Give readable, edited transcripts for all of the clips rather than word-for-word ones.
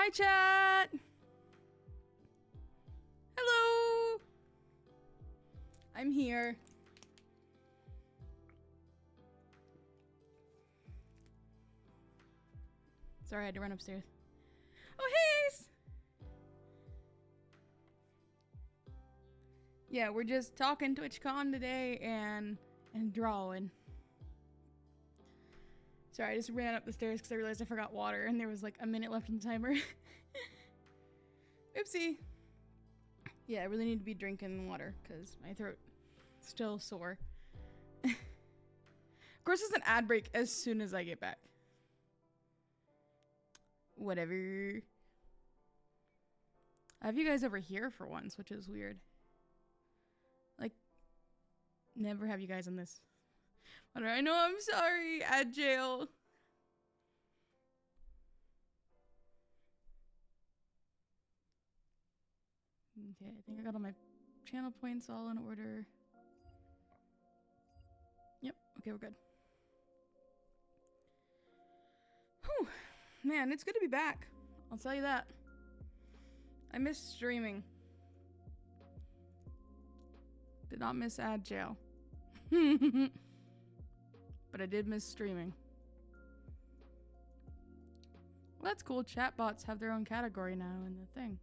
Hi, chat. Hello. I'm here. Sorry, I had to run upstairs. Oh, hey, Ace. Yeah, we're just talking Twitchcon today and drawing. Sorry, I just ran up the stairs because I realized I forgot water and there was like a minute left on the timer. Oopsie. Yeah, I really need to be drinking water because my throat is still sore. Of course, it's an ad break as soon as I get back. Whatever. I have you guys over here for once, which is weird. Like, never have you guys on this. I know, I'm sorry, ad jail. Okay, I think I got all my channel points all in order. Yep, okay, we're good. Whew, man, it's good to be back. I'll tell you that. I miss streaming. Did not miss ad jail. But I did miss streaming. Well, that's cool. Chatbots have their own category now in the thing.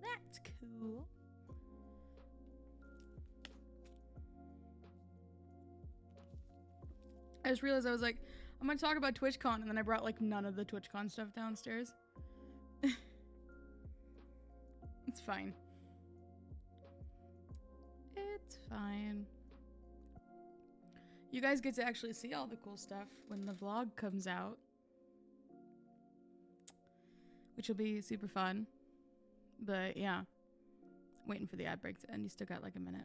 That's cool. I just realized I was like, I'm gonna talk about TwitchCon, and then I brought like none of the TwitchCon stuff downstairs. It's fine. It's fine. You guys get to actually see all the cool stuff when the vlog comes out, which will be super fun. But yeah, waiting for the ad break to end. You still got like a minute.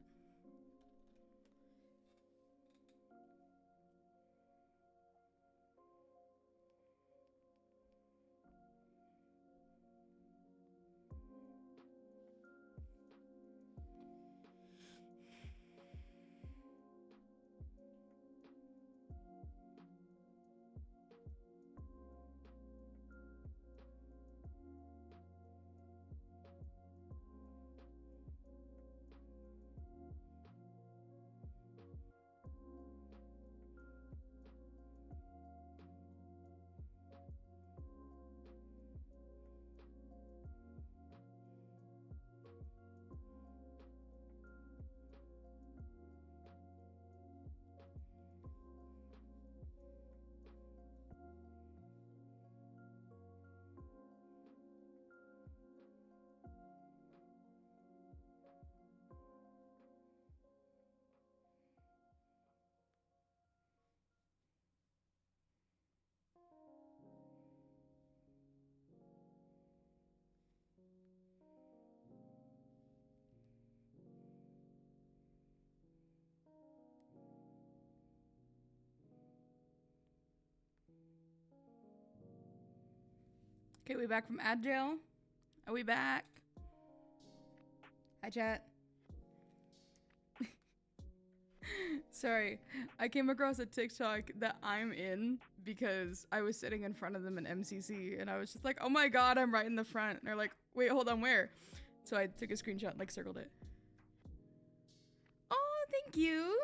Okay, we back from ad jail? Are we back? Hi, chat. Sorry, I came across a TikTok that I'm in because I was sitting in front of them in MCC and I was just like, oh my god, I'm right in the front. And they're like, wait, hold on, where? So I took a screenshot and like circled it. Oh, thank you.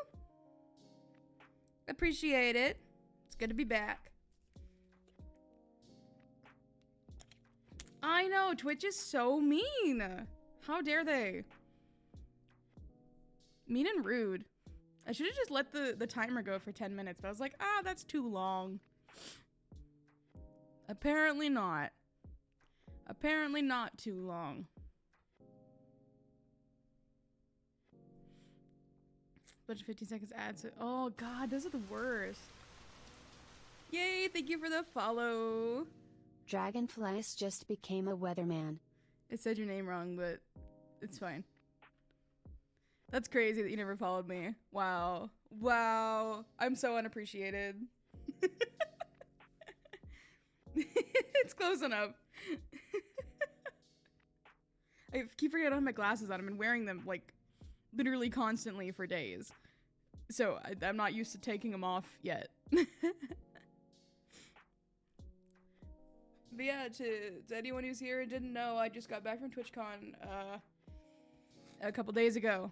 Appreciate it. It's good to be back. I know, Twitch is so mean. How dare they? Mean and rude. I should have just let the timer go for 10 minutes, but I was like, ah, that's too long. Apparently not. Apparently not too long. Bunch of 15 seconds ads. Oh god, those are the worst. Yay, thank you for the follow. Dragonflies just became a weatherman. It said your name wrong, but it's fine. That's crazy that you never followed me. Wow. Wow. I'm so unappreciated. It's close enough. I keep forgetting I don't have my glasses on. I've been wearing them like literally constantly for days. So I'm not used to taking them off yet. But yeah, to anyone who's here and didn't know, I just got back from Twitchcon a couple days ago.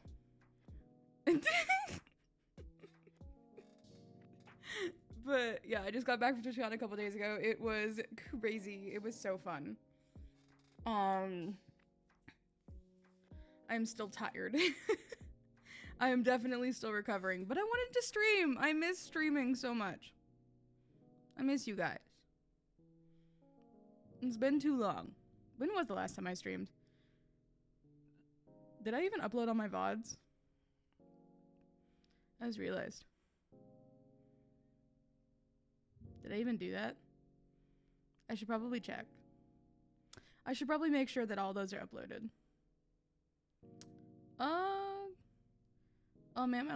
But yeah, I just got back from TwitchCon a couple days ago. It was crazy. It was so fun. I'm still tired. I am definitely still recovering, but I wanted to stream. I miss streaming so much. I miss you guys. It's been too long. When was the last time I streamed? Did I even upload all my VODs? I just realized. Did I even do that? I should probably check. I should probably make sure that all those are uploaded. Oh man, my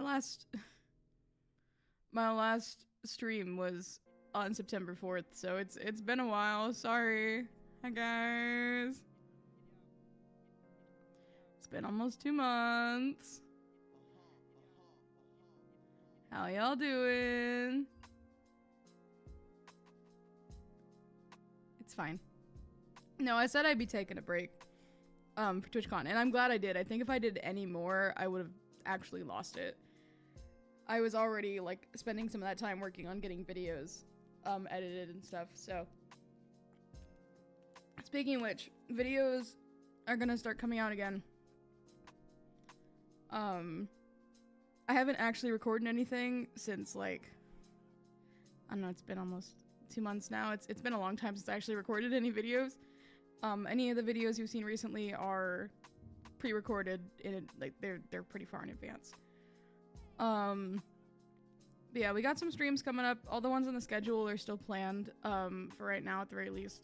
last stream was on September 4th, so it's been a while. Sorry. Hi guys. It's been almost 2 months. How y'all doing? It's fine. No, I said I'd be taking a break for TwitchCon, and I'm glad I did. I think if I did any more, I would have actually lost it. I was already like spending some of that time working on getting videos edited and stuff, so. Speaking of which, videos are gonna start coming out again. I haven't actually recorded anything since like, I don't know, it's been almost 2 months now. It's been a long time since I actually recorded any videos. Any of the videos you've seen recently are pre-recorded in like they're pretty far in advance. But yeah, we got some streams coming up. All the ones on the schedule are still planned for right now at the very least.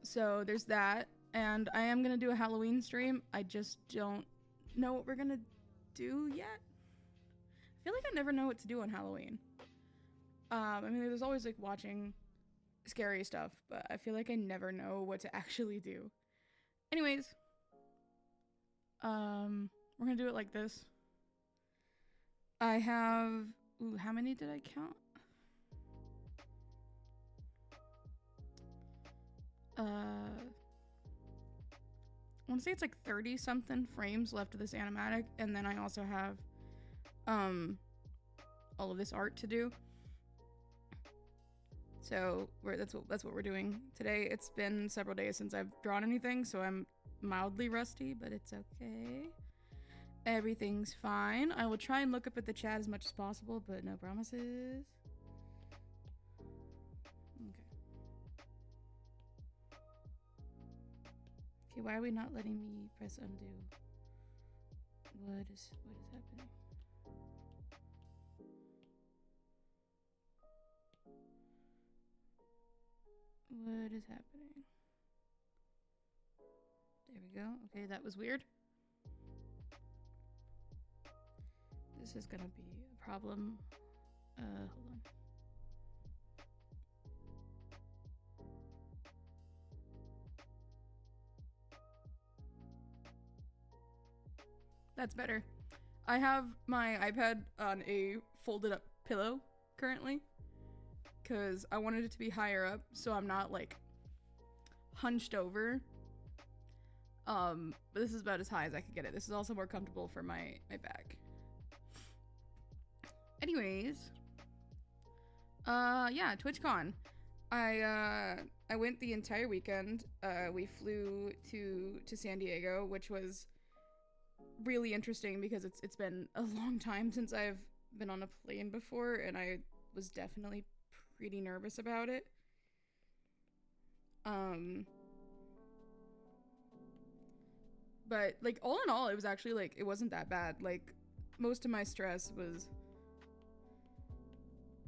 So there's that, and I am gonna do a Halloween stream. I just don't know what we're gonna do yet. I feel like I never know what to do on Halloween. I mean, there's always like watching scary stuff, but I feel like I never know what to actually do. Anyways, we're gonna do it like this. I have, ooh, how many did I count? I want to say it's like 30 something frames left of this animatic, and then I also have all of this art to do. So that's what we're doing today. It's been several days since I've drawn anything, so I'm mildly rusty, but it's okay. Everything's fine. I will try and look up at the chat as much as possible, but no promises. Okay, why are we not letting me press undo? What is happening? What is happening? There we go. Okay, that was weird. This is gonna be a problem. Hold on. That's better. I have my iPad on a folded up pillow currently because I wanted it to be higher up so I'm not like hunched over. But this is about as high as I could get it. This is also more comfortable for my back. Anyways, yeah, TwitchCon. I went the entire weekend. We flew to San Diego, which was really interesting because it's been a long time since I've been on a plane before, and I was definitely pretty nervous about it. But like all in all, it was actually like it wasn't that bad. Like most of my stress was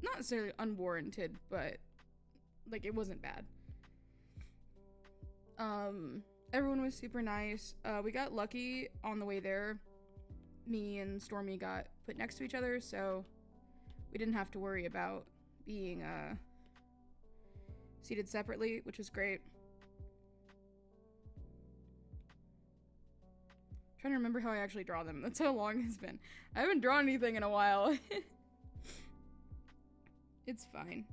not necessarily unwarranted, but like it wasn't bad. Everyone was super nice. We got lucky on the way there. Me and Stormy got put next to each other, so we didn't have to worry about being seated separately, which was great. I'm trying to remember how I actually draw them. That's how long it's been. I haven't drawn anything in a while. It's fine.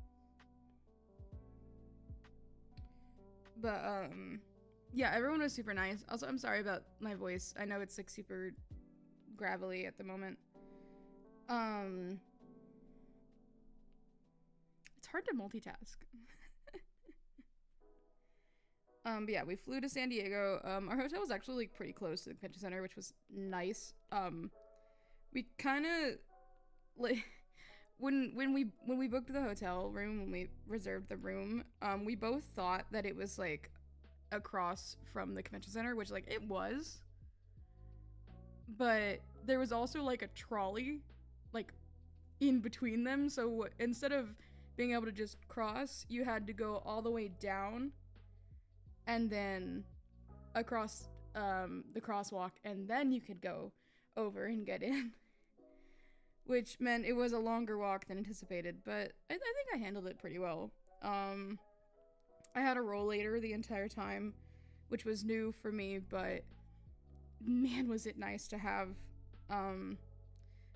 But yeah, everyone was super nice. Also, I'm sorry about my voice. I know it's like super gravelly at the moment. It's hard to multitask. But yeah, we flew to San Diego. Our hotel was actually like pretty close to the convention center, which was nice. We kind of like when we booked the hotel room, when we reserved the room, we both thought that it was like across from the convention center, which like it was. But there was also like a trolley like in between them, so instead of being able to just cross, you had to go all the way down and then across the crosswalk, and then you could go over and get in. Which meant it was a longer walk than anticipated, but I think I handled it pretty well. I had a rollator the entire time, which was new for me, but man, was it nice to have.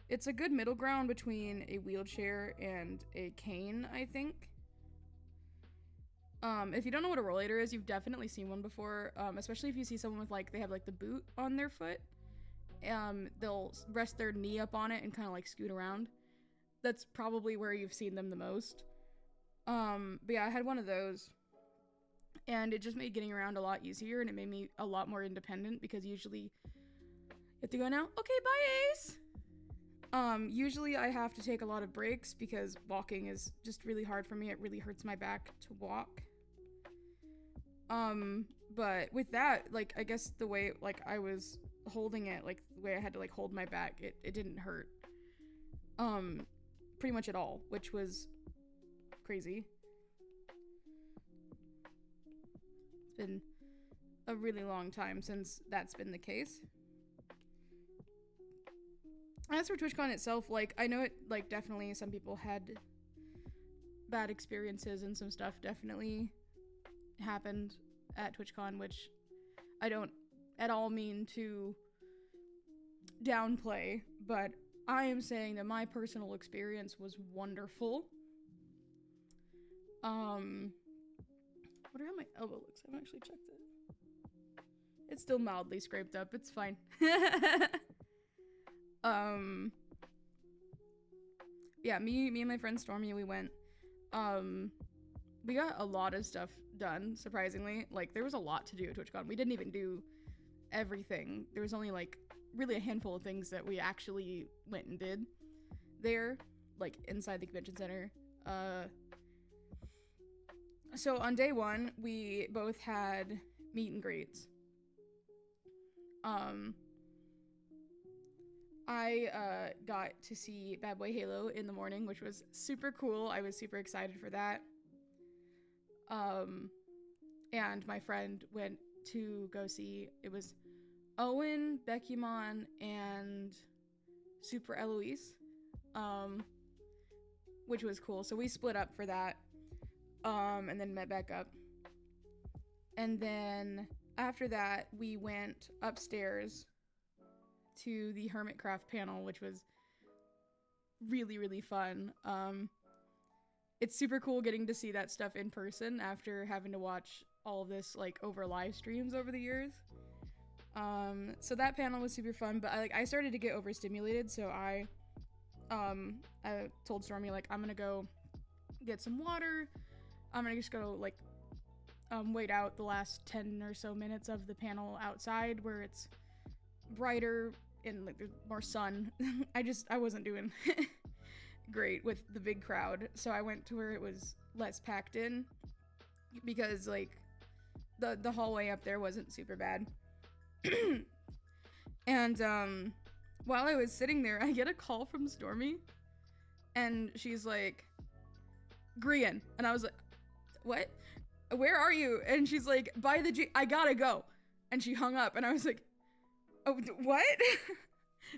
It's a good middle ground between a wheelchair and a cane, I think. If you don't know what a rollator is, you've definitely seen one before, especially if you see someone with like, they have like the boot on their foot. They'll rest their knee up on it and kind of like scoot around. That's probably where you've seen them the most. But yeah, I had one of those, and it just made getting around a lot easier, and it made me a lot more independent, because usually you have to go now. Okay, bye, Ace. Usually I have to take a lot of breaks because walking is just really hard for me. It really hurts my back to walk. But with that, like, I guess the way, like, I was holding it, like, the way I had to, like, hold my back, it didn't hurt. Pretty much at all, which was crazy. It's been a really long time since that's been the case. As for Twitchcon itself, like, I know it, like, definitely some people had bad experiences and some stuff definitely happened at Twitchcon, which I don't at all mean to downplay, but I am saying that my personal experience was wonderful. I wonder how my elbow looks. I haven't actually checked it. It's still mildly scraped up. It's fine. Yeah, me and my friend Stormy, we went. We got a lot of stuff done, surprisingly. Like, there was a lot to do at TwitchCon. We didn't even do everything. There was only, like, really a handful of things that we actually went and did there, like, inside the convention center. So on day one, we both had meet and greets. I got to see Bad Boy Halo in the morning, which was super cool. I was super excited for that. And my friend went to go see, it was Owen, Beckymon, and Super Eloise, which was cool. So we split up for that, and then met back up. And then after that, we went upstairs to the Hermitcraft panel, which was really, really fun. It's super cool getting to see that stuff in person after having to watch all of this, like, over live streams over the years. So that panel was super fun, but I started to get overstimulated, so I told Stormy, like, I'm gonna go get some water. I'm gonna just go, like, wait out the last 10 or so minutes of the panel outside where it's brighter and, like, there's more sun. I wasn't doing great with the big crowd, so I went to where it was less packed in, because, like, the hallway up there wasn't super bad. And while I was sitting there, I get a call from Stormy, and she's like, Grian, and I was like, what? Where are you? And she's like, by the I gotta go. And she hung up, and I was like, oh, what?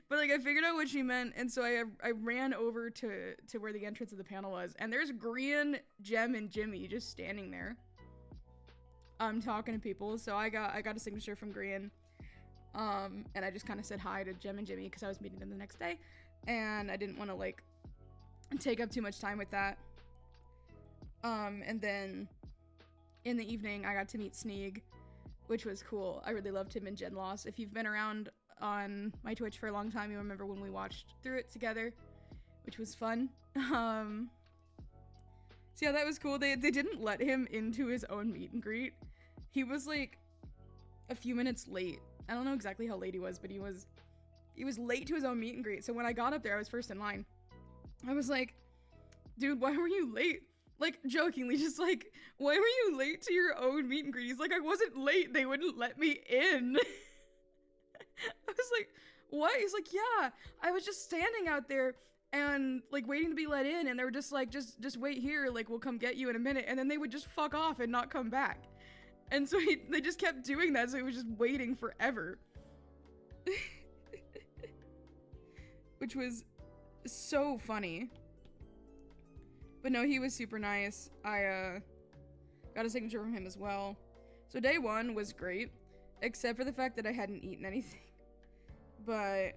But, like, I figured out what she meant, and so I ran over to where the entrance of the panel was, and there's Grian, Jem, and Jimmy just standing there, talking to people. So I got a signature from Grian, and I just kind of said hi to Jem and Jimmy because I was meeting them the next day, and I didn't want to, like, take up too much time with that. And then in the evening, I got to meet Sneeg, which was cool. I really loved him in Gen Loss. If you've been around on my Twitch for a long time, you remember when we watched through it together, which was fun. So yeah, that was cool. They didn't let him into his own meet and greet. He was like a few minutes late. I don't know exactly how late he was, but he was late to his own meet and greet. So when I got up there, I was first in line. I was like, dude, why were you late? Like, jokingly, just like, why were you late to your own meet and greet? He's like, I wasn't late. They wouldn't let me in. I was like, what? He's like, yeah, I was just standing out there and like waiting to be let in, and they were just like, just wait here, like we'll come get you in a minute, and then they would just fuck off and not come back. And so they just kept doing that, so he was just waiting forever. Which was so funny. But no, he was super nice. I got a signature from him as well. So day one was great, except for the fact that I hadn't eaten anything. But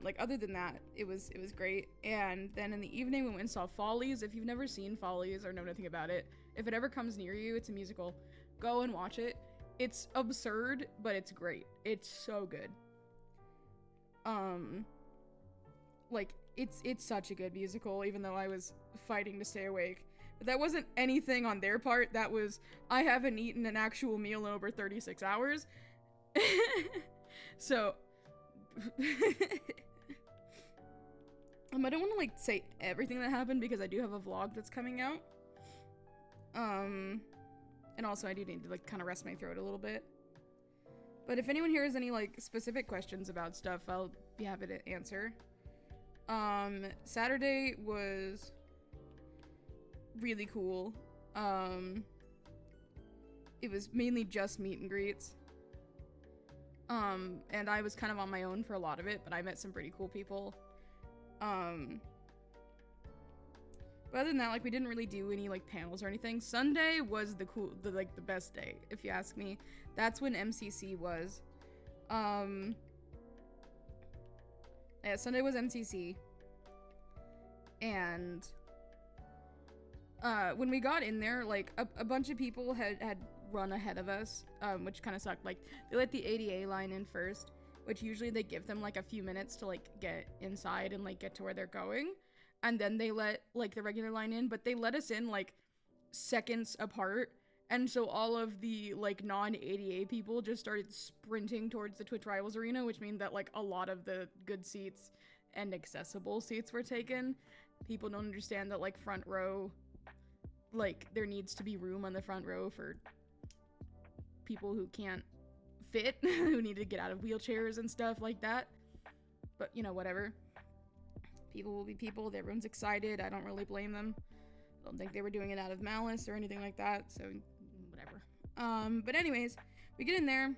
like other than that, it was great. And then in the evening we went and saw Follies. If you've never seen Follies or know nothing about it, if it ever comes near you, it's a musical. Go and watch it. It's absurd, but it's great. It's so good. Like it's such a good musical, even though I was fighting to stay awake. But that wasn't anything on their part. That was, I haven't eaten an actual meal in over 36 hours. So I don't want to like say everything that happened because I do have a vlog that's coming out. And also I do need to like kind of rest my throat a little bit. But if anyone here has any like specific questions about stuff, I'll be happy to answer. Saturday was really cool. It was mainly just meet and greets. And I was kind of on my own for a lot of it, but I met some pretty cool people. But other than that, like, we didn't really do any like panels or anything. Sunday was the best day, if you ask me. That's when MCC was. Yeah, Sunday was MCC. And when we got in there, like a bunch of people had run ahead of us, which kind of sucked. Like, they let the ADA line in first, which usually they give them like a few minutes to like get inside and like get to where they're going, and then they let like the regular line in, but they let us in like seconds apart. And so all of the like non-ADA people just started sprinting towards the Twitch Rivals arena, which means that like a lot of the good seats and accessible seats were taken. People don't understand that like front row, like there needs to be room on the front row for people who can't fit, who need to get out of wheelchairs and stuff like that. But you know, whatever. People will be people. Everyone's excited. I don't really blame them. I don't think they were doing it out of malice or anything like that, so whatever. But anyways, we get in there,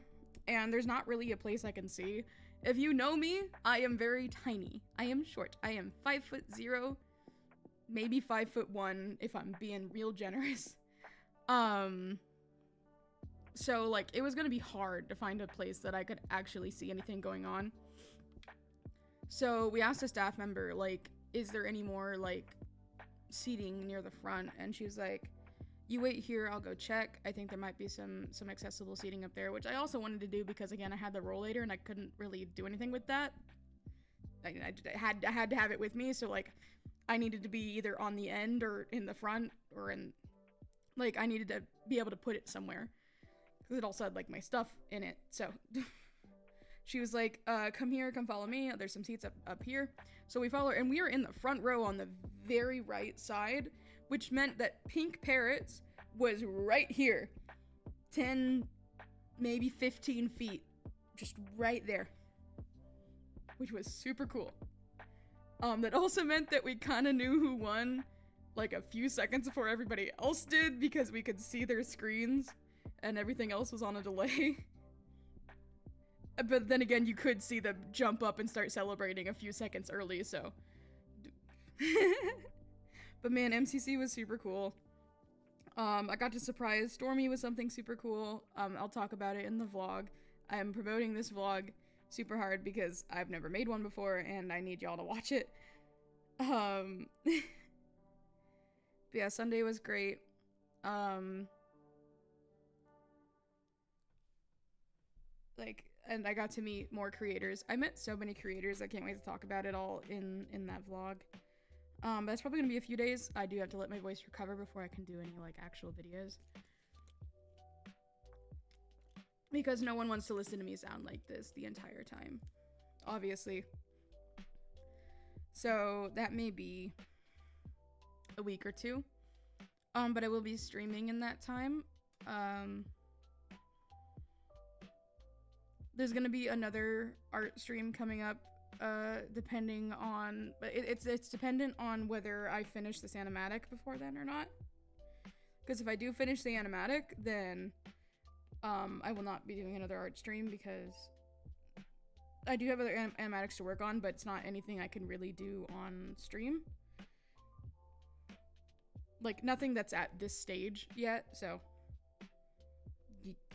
and there's not really a place I can see. If you know me, I am very tiny. I am short. I am 5'0", maybe 5'1", if I'm being real generous. So, like, it was gonna be hard to find a place that I could actually see anything going on. So we asked a staff member, like, is there any more, like, seating near the front? And she was like, you wait here, I'll go check. I think there might be some accessible seating up there, which I also wanted to do because, again, I had the rollator and I couldn't really do anything with that. I had to have it with me, so, like, I needed to be either on the end or in the front or in, like, I needed to be able to put it somewhere because it also had, like, my stuff in it. So she was like, come here, come follow me. There's some seats up here. So we follow her, and we are in the front row on the very right side, which meant that Pink Parrots was right here. 10, maybe 15 feet. Just right there. Which was super cool. That also meant that we kind of knew who won, like, a few seconds before everybody else did, because we could see their screens, and everything else was on a delay. But then again, you could see them jump up and start celebrating a few seconds early, so. But man, MCC was super cool. I got to surprise Stormy with something super cool. I'll talk about it in the vlog. I am promoting this vlog super hard because I've never made one before and I need y'all to watch it. But yeah, Sunday was great. like, and I got to meet more creators. I met so many creators. I can't wait to talk about it all in that vlog. But that's probably gonna be a few days. I do have to let my voice recover before I can do any like actual videos, because no one wants to listen to me sound like this the entire time, obviously. So that may be a week or two. But I will be streaming in that time. There's gonna be another art stream coming up, depending on, but it's dependent on whether I finish this animatic before then or not. Because if I do finish the animatic, then I will not be doing another art stream, because I do have other animatics to work on, but it's not anything I can really do on stream. Like, nothing that's at this stage yet, so,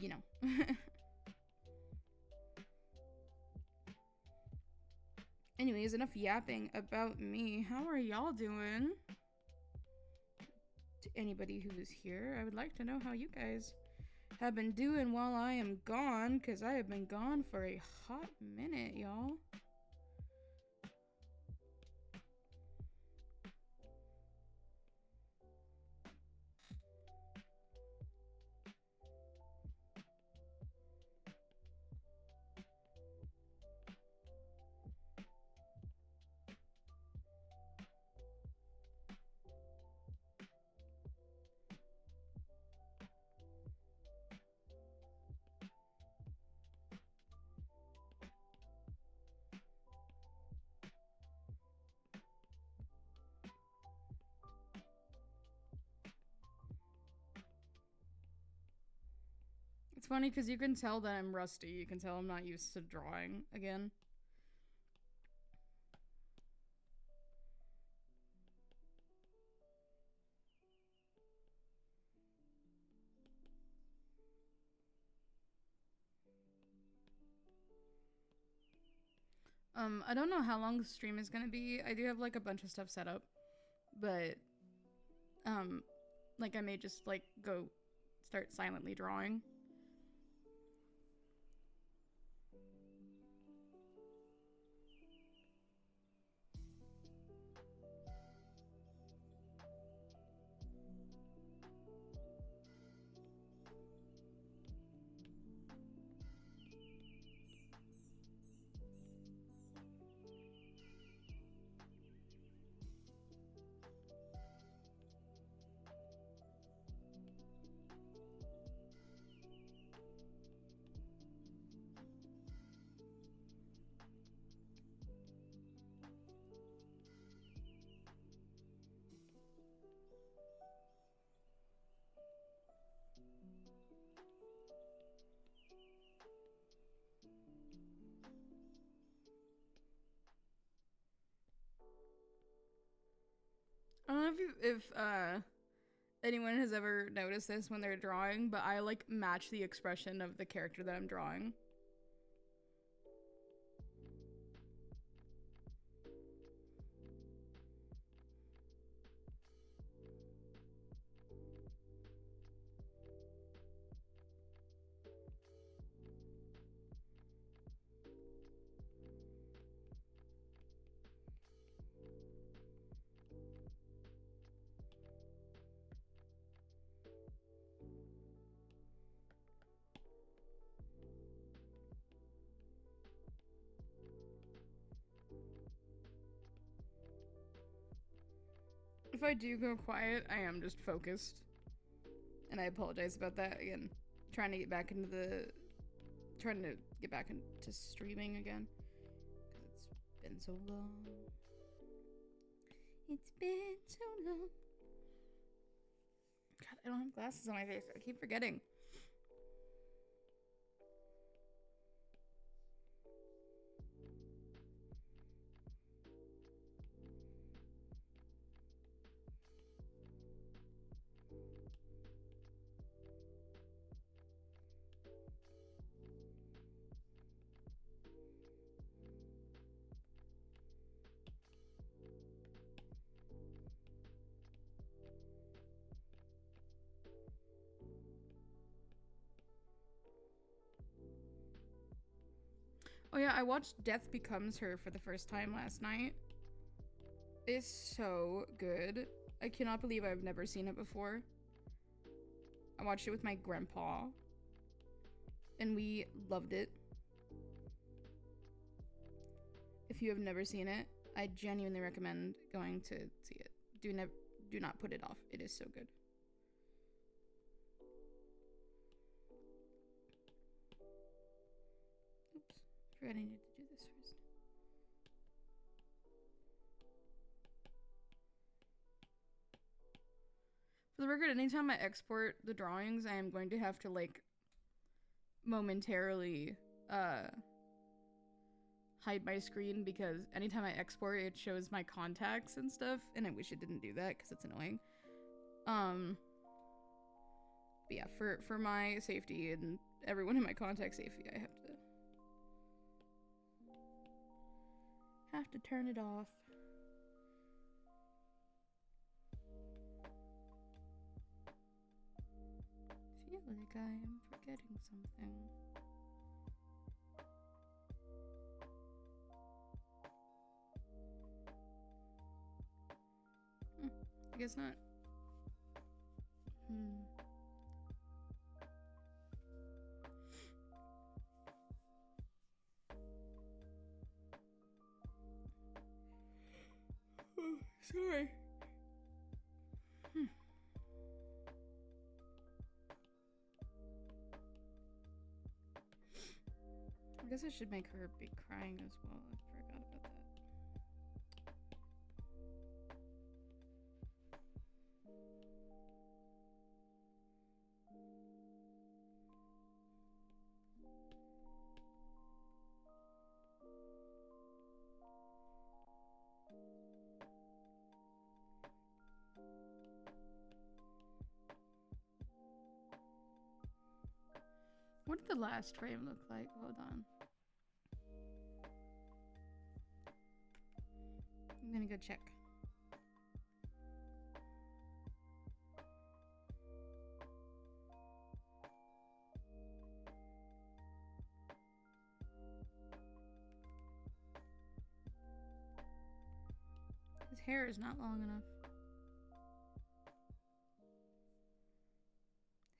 you know. Anyways, enough yapping about me. How are y'all doing? To anybody who is here, I would like to know how you guys have been doing while I am gone, because I have been gone for a hot minute, y'all. It's funny because you can tell that I'm rusty. You can tell I'm not used to drawing again. I don't know how long the stream is gonna be. I do have like a bunch of stuff set up, but like I may just like go start silently drawing. I don't know if anyone has ever noticed this when they're drawing, but I like match the expression of the character that I'm drawing. If I do go quiet, I am just focused. And I apologize about that again. Trying to get back into streaming again. Because it's been so long. It's been so long. God, I don't have glasses on my face. I keep forgetting. Oh yeah, I watched Death Becomes Her for the first time last night. It's so good. I cannot believe I've never seen it before. I watched it with my grandpa, and we loved it. If you have never seen it, I genuinely recommend going to see it. Do not put it off. It is so good. Oops, forgot I needed to do this first. For the record, anytime I export the drawings, I am going to have to like momentarily hide my screen because anytime I export it shows my contacts and stuff, and I wish it didn't do that because it's annoying. But yeah, for my safety and everyone in my contact safety, I have to turn it off. I feel like I am forgetting something. I guess not. Sorry. I guess I should make her be crying as well. I forgot about that. What did the last frame look like? Hold on. I'm gonna go check. His hair is not long enough.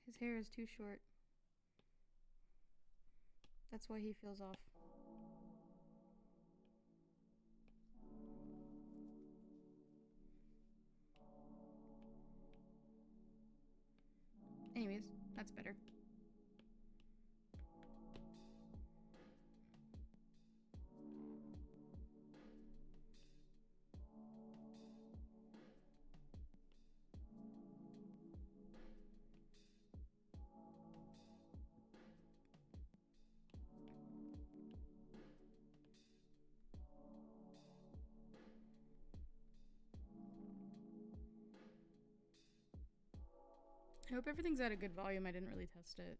His hair is too short. That's why he feels off. Anyways, that's better. I hope everything's at a good volume. I didn't really test it.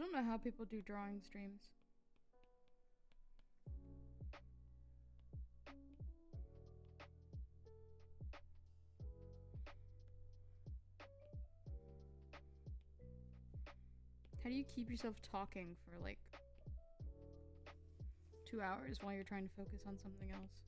I don't know how people do drawing streams. How do you keep yourself talking for like 2 hours while you're trying to focus on something else?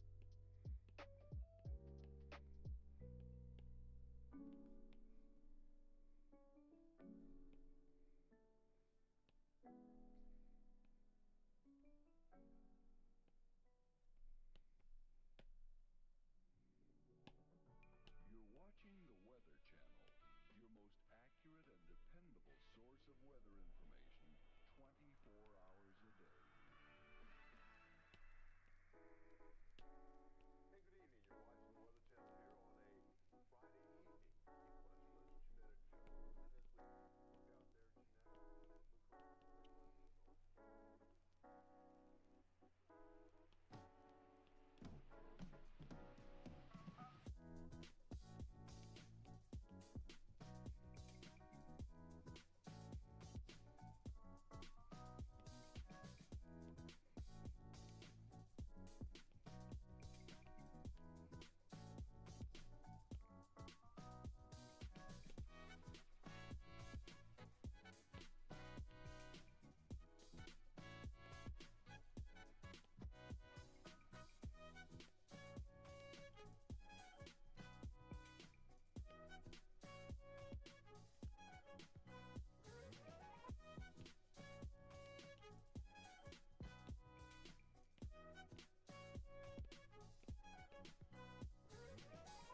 You're watching the Weather Channel, your most accurate and dependable source of weather information 24 hours a day. Hey, good evening. You're watching the Weather Channel here on a Friday evening. Much less genetic show. And as we look out there, genetic, look for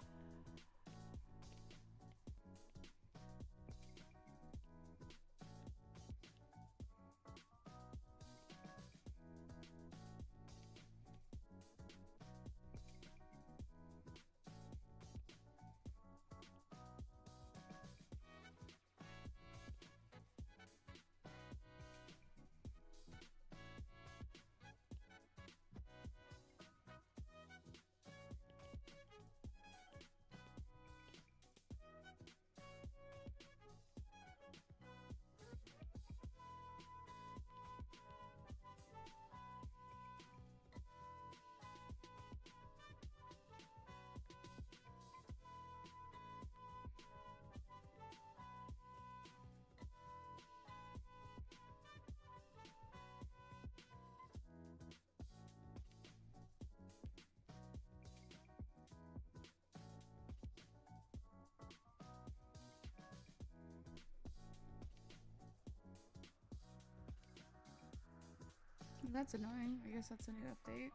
That's annoying. I guess that's a new update.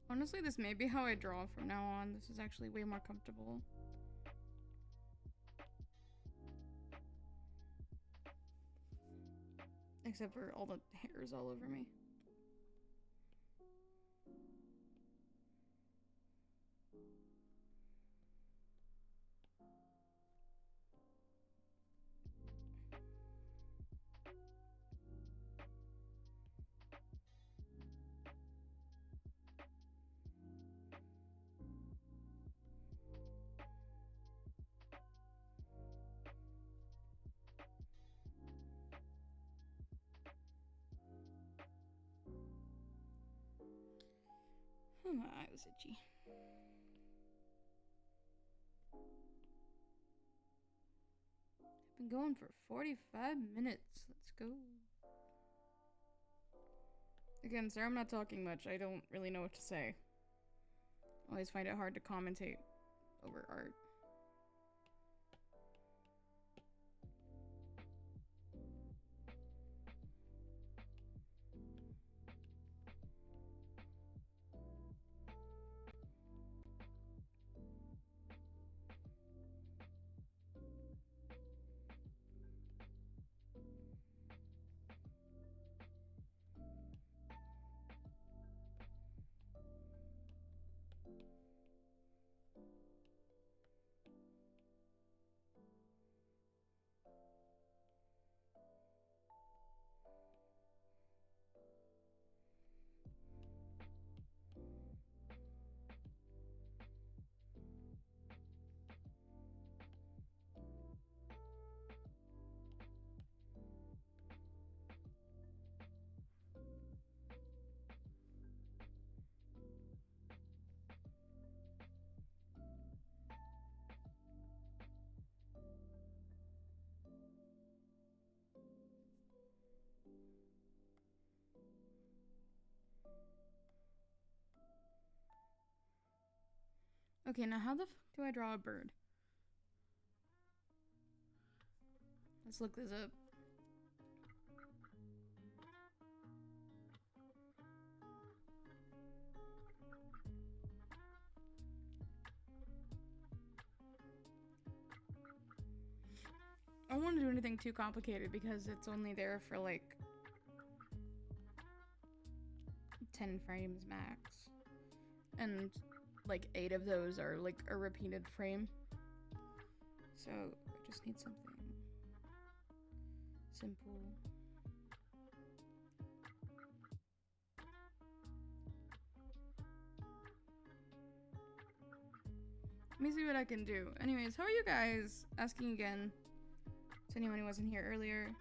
Honestly, this may be how I draw from now on. This is actually way more comfortable. Except for all the hairs all over me. Oh, my eye was itchy. I've been going for 45 minutes. Let's go. Again, sir, I'm not talking much. I don't really know what to say. I always find it hard to commentate over art. Okay, now how the fuck do I draw a bird? Let's look this up. I don't want to do anything too complicated because it's only there for like 10 frames max. And like 8 of those are like a repeated frame. So I just need something simple. Let me see what I can do. Anyways, how are you guys? Asking again to anyone who wasn't here earlier.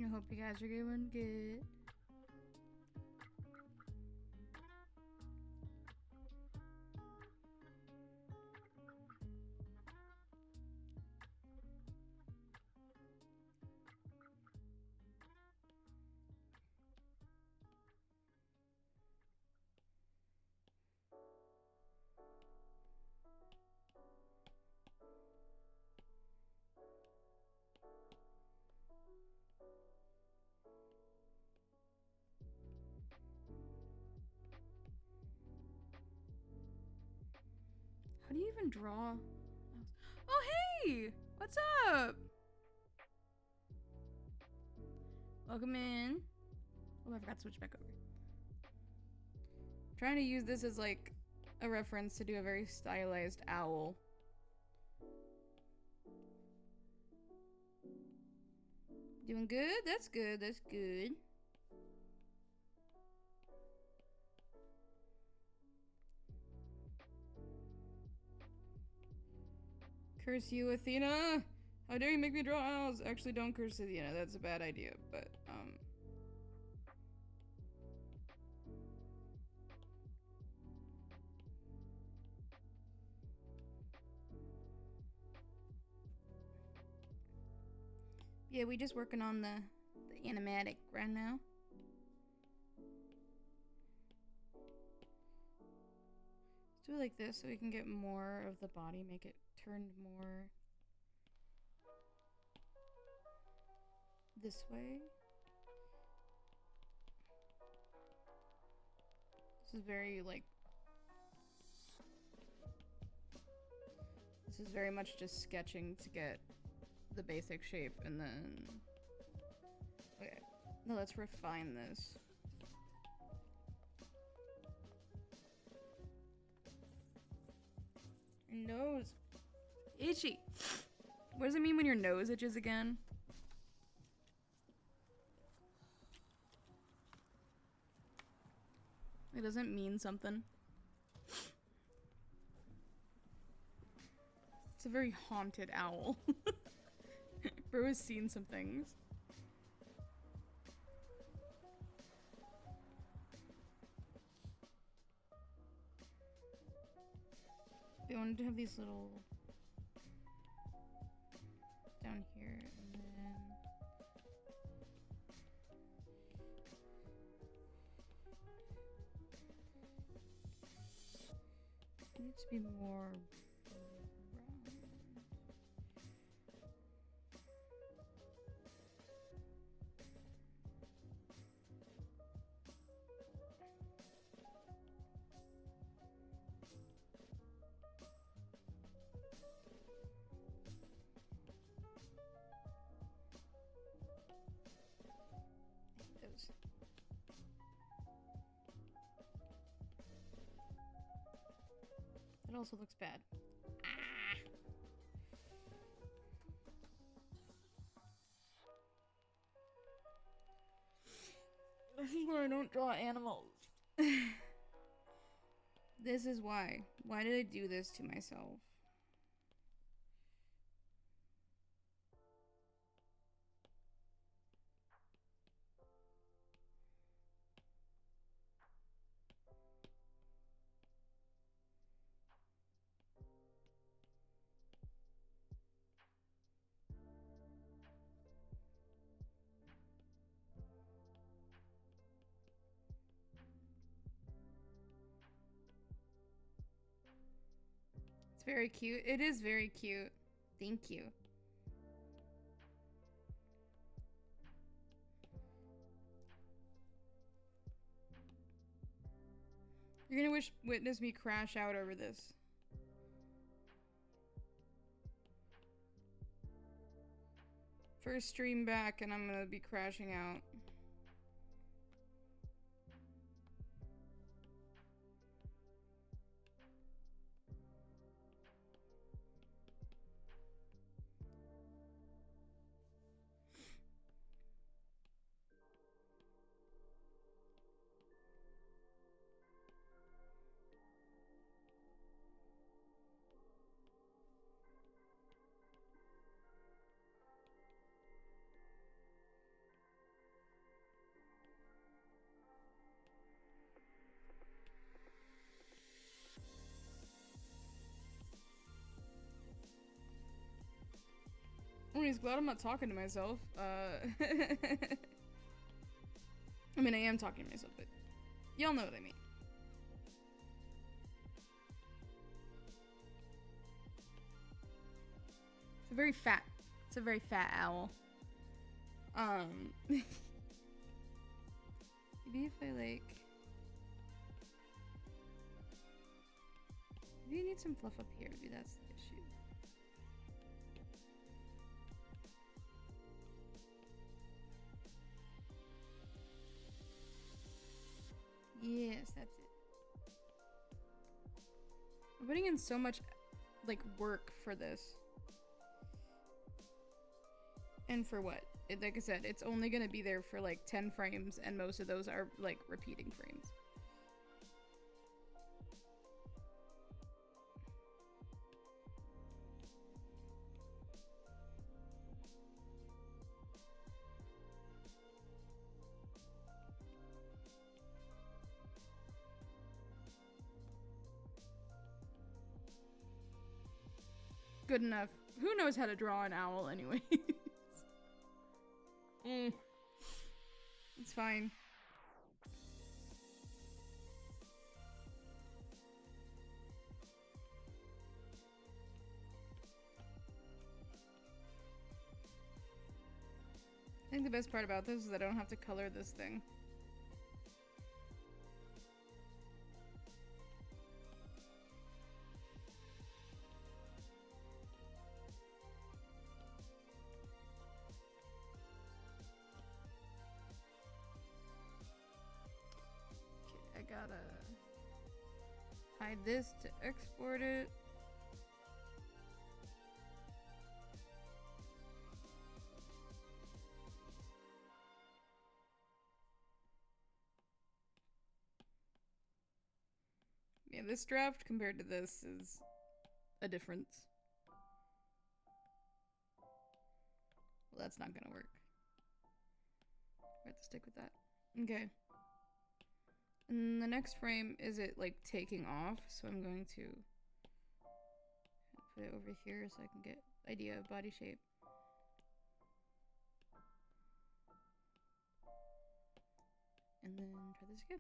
I hope you guys are doing good. How do you even draw? Oh, hey! What's up? Welcome in. Oh, I forgot to switch back over. Trying to use this as like a reference to do a very stylized owl. Doing good? That's good. That's good. Curse you, Athena! How dare you make me draw owls? Actually, don't curse Athena. That's a bad idea, but, yeah, we just working on the animatic right now. Let's do it like this so we can get more of the body, make it turned more this way. This is very like, this is very much just sketching to get the basic shape, and then, okay, now let's refine this. Nose itchy. What does it mean when your nose itches again? It doesn't mean something. It's a very haunted owl. Bro has seen some things. They wanted to have these little down here, and then it needs to be more round. It also looks bad. Ah. This is where I don't draw animals. This is why. Why did I do this to myself? It's very cute. It is very cute. Thank you. You're gonna witness me crash out over this. First stream back and I'm gonna be crashing out. Oh, he's glad I'm not talking to myself. I mean, I am talking to myself, but y'all know what I mean. It's a very fat owl. Maybe if I like... Maybe I need some fluff up here. Maybe that's the issue. Yes, that's it. I'm putting in so much, like, work for this. And for what? Like I said, it's only gonna be there for, like, 10 frames, and most of those are, like, repeating frames. Good enough. Who knows how to draw an owl anyway? It's fine. I think the best part about this is I don't have to color this thing. I gotta hide this to export it. Yeah, this draft compared to this is a difference. Well, that's not gonna work. We have to stick with that. Okay. And the next frame is it like taking off, so I'm going to put it over here so I can get idea of body shape. And then try this again.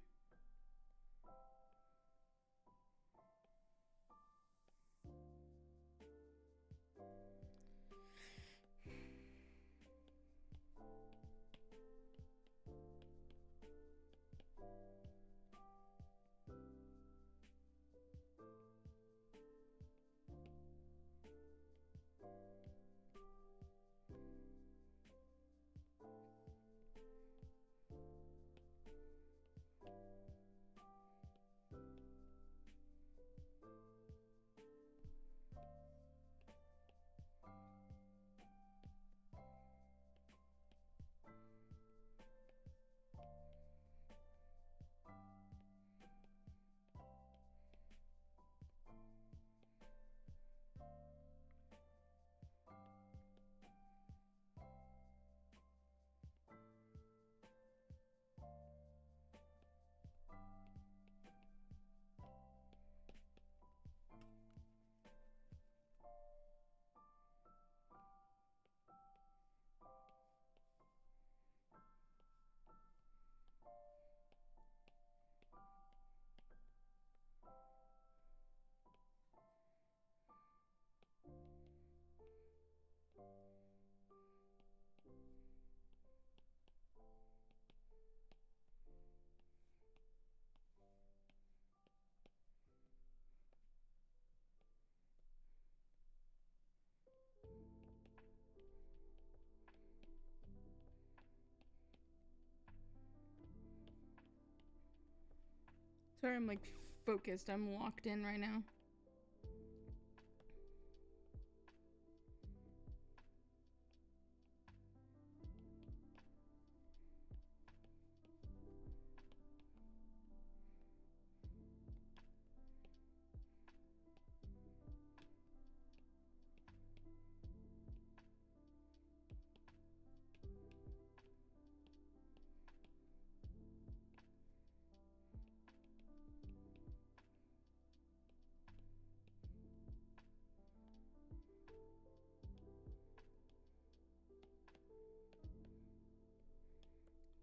Sorry, I'm like focused. I'm locked in right now.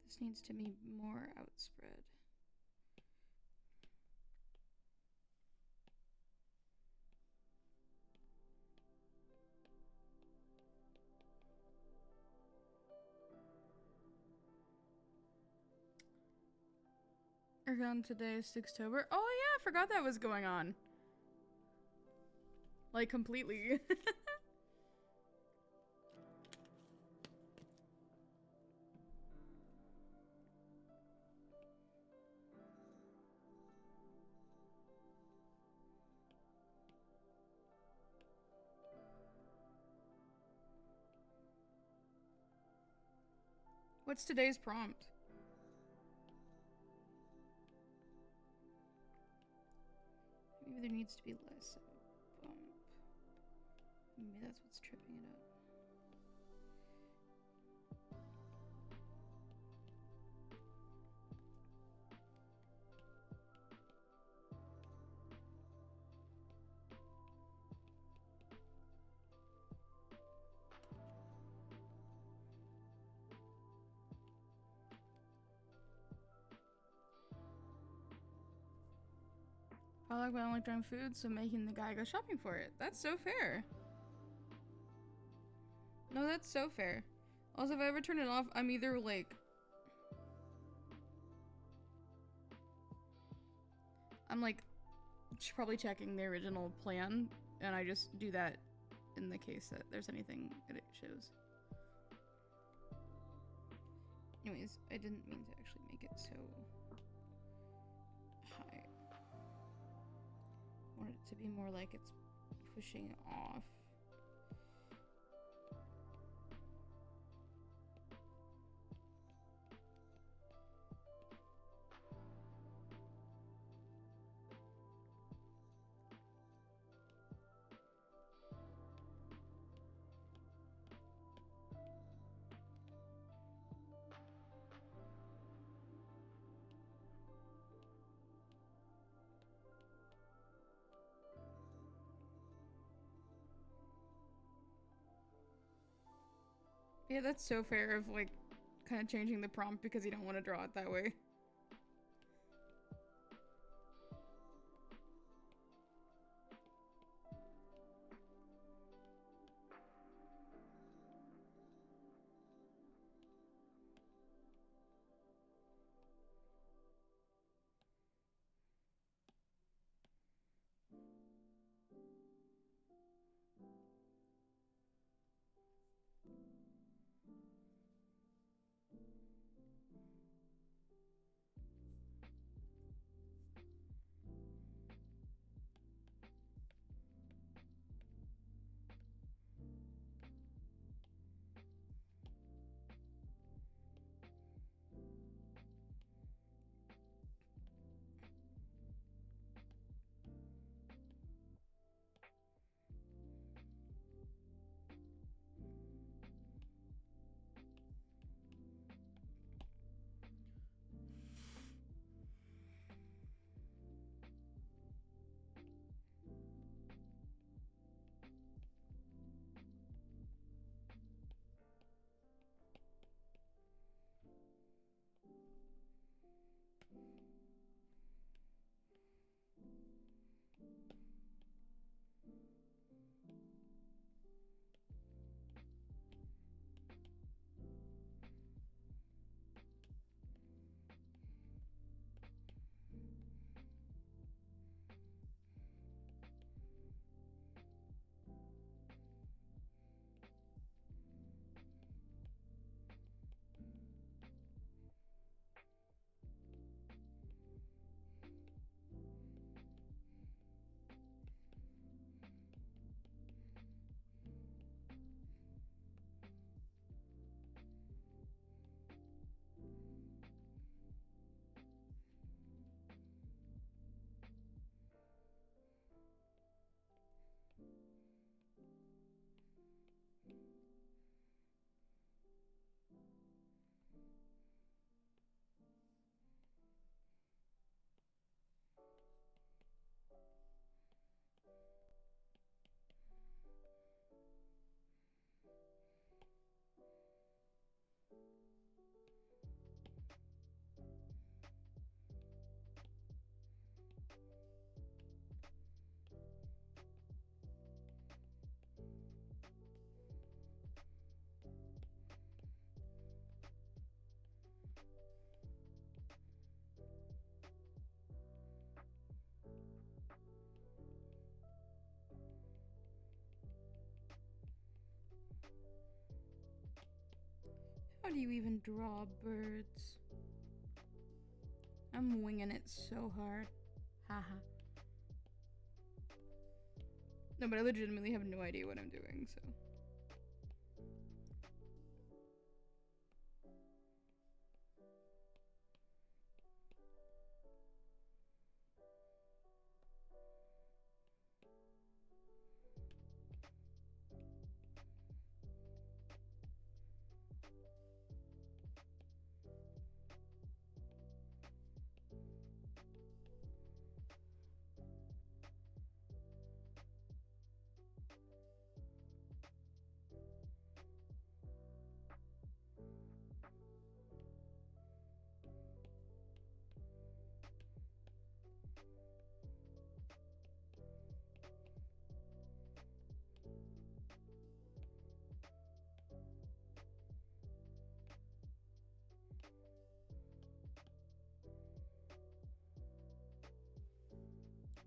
This needs to be more outspread. Ergon today is 6th October. Oh yeah, I forgot that was going on. Like completely. What's today's prompt? Maybe there needs to be less of a bump. Maybe that's what's tripping it up. I like when I like drawing food, so making the guy go shopping for it. That's so fair. No, that's so fair. Also, if I ever turn it off, I'm either like... I'm like probably checking the original plan, and I just do that in the case that there's anything that it shows. Anyways, I didn't mean to actually make it so high. I want it to be more like it's pushing off. Yeah, that's so fair of like kind of changing the prompt because you don't want to draw it that way. How do you even draw birds? I'm winging it so hard. Haha. No, but I legitimately have no idea what I'm doing, so.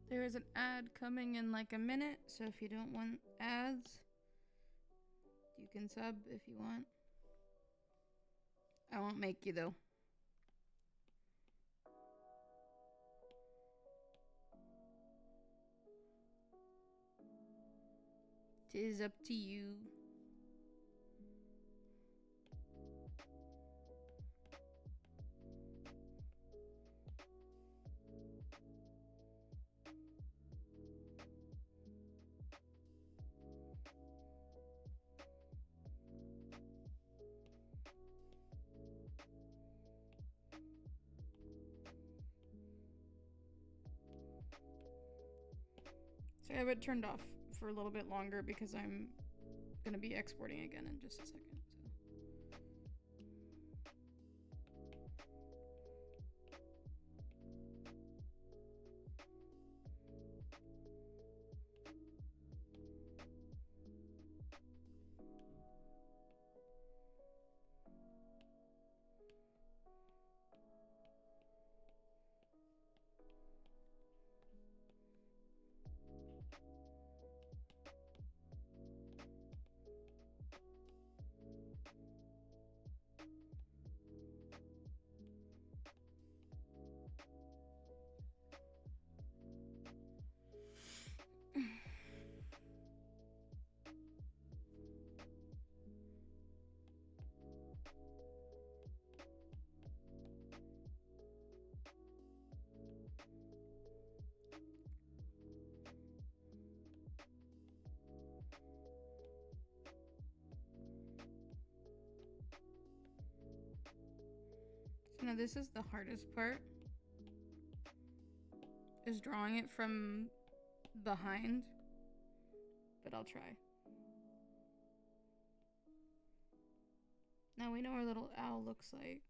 There is an ad coming in like a minute, so if you don't want ads, you can sub if you want. I won't make you though. Tis up to you. So I have it turned off for a little bit longer because I'm gonna be exporting again in just a second. Now this is the hardest part, is drawing it from behind, but I'll try. Now we know our little owl looks like.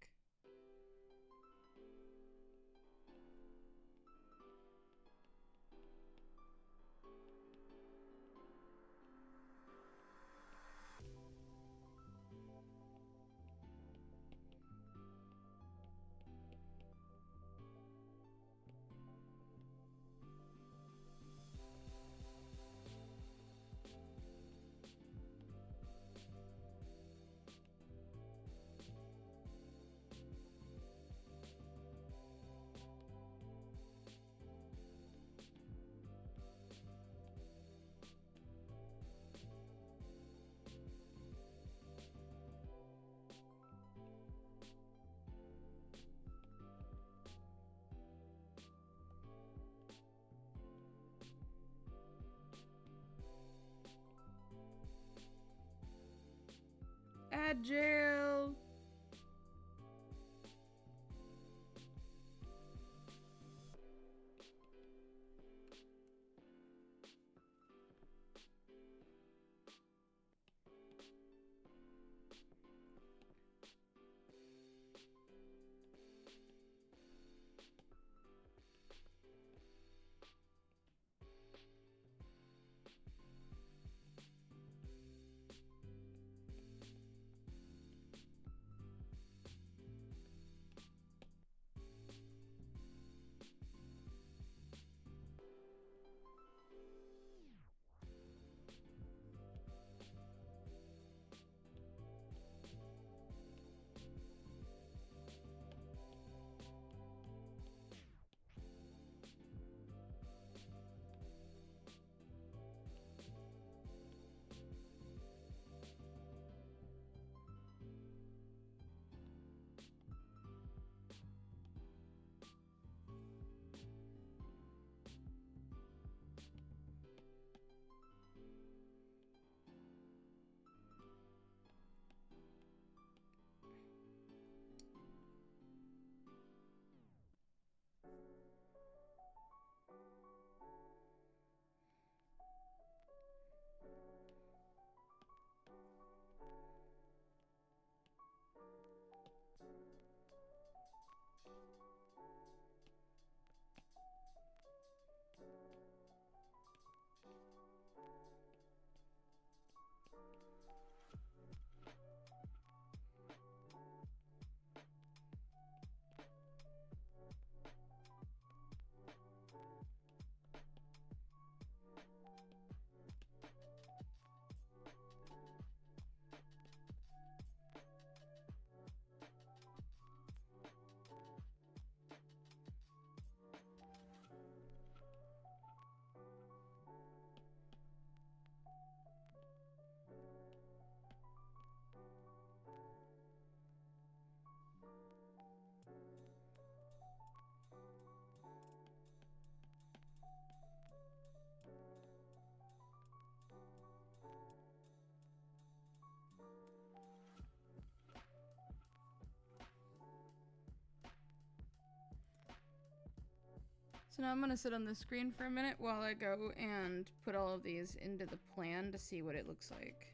Agile. So now I'm gonna sit on the screen for a minute while I go and put all of these into the plan to see what it looks like.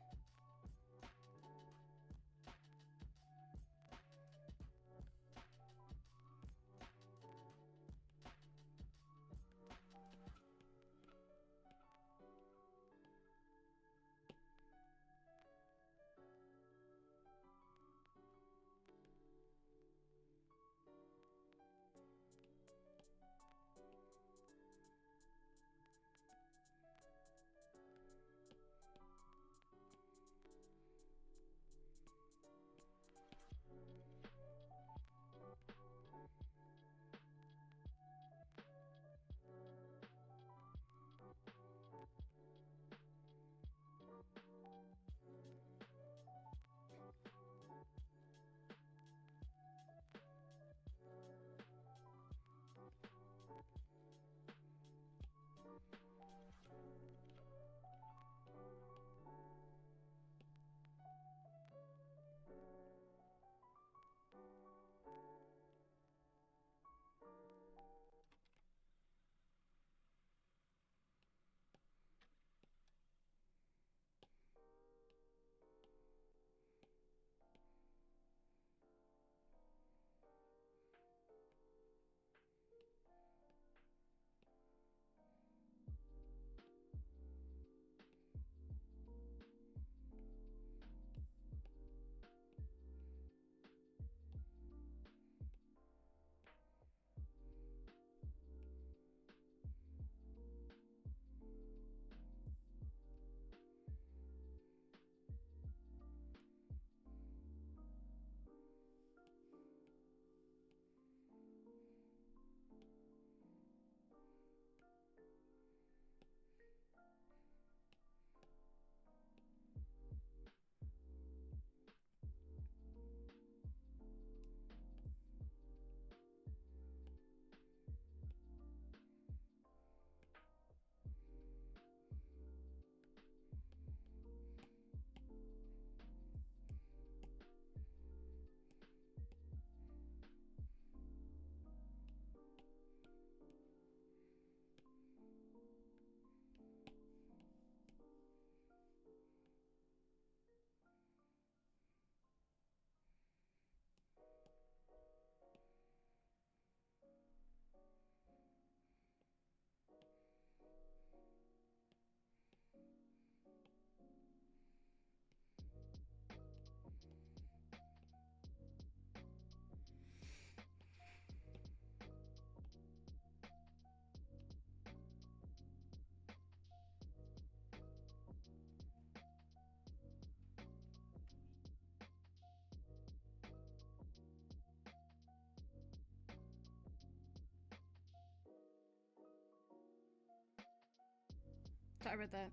Sorry about that.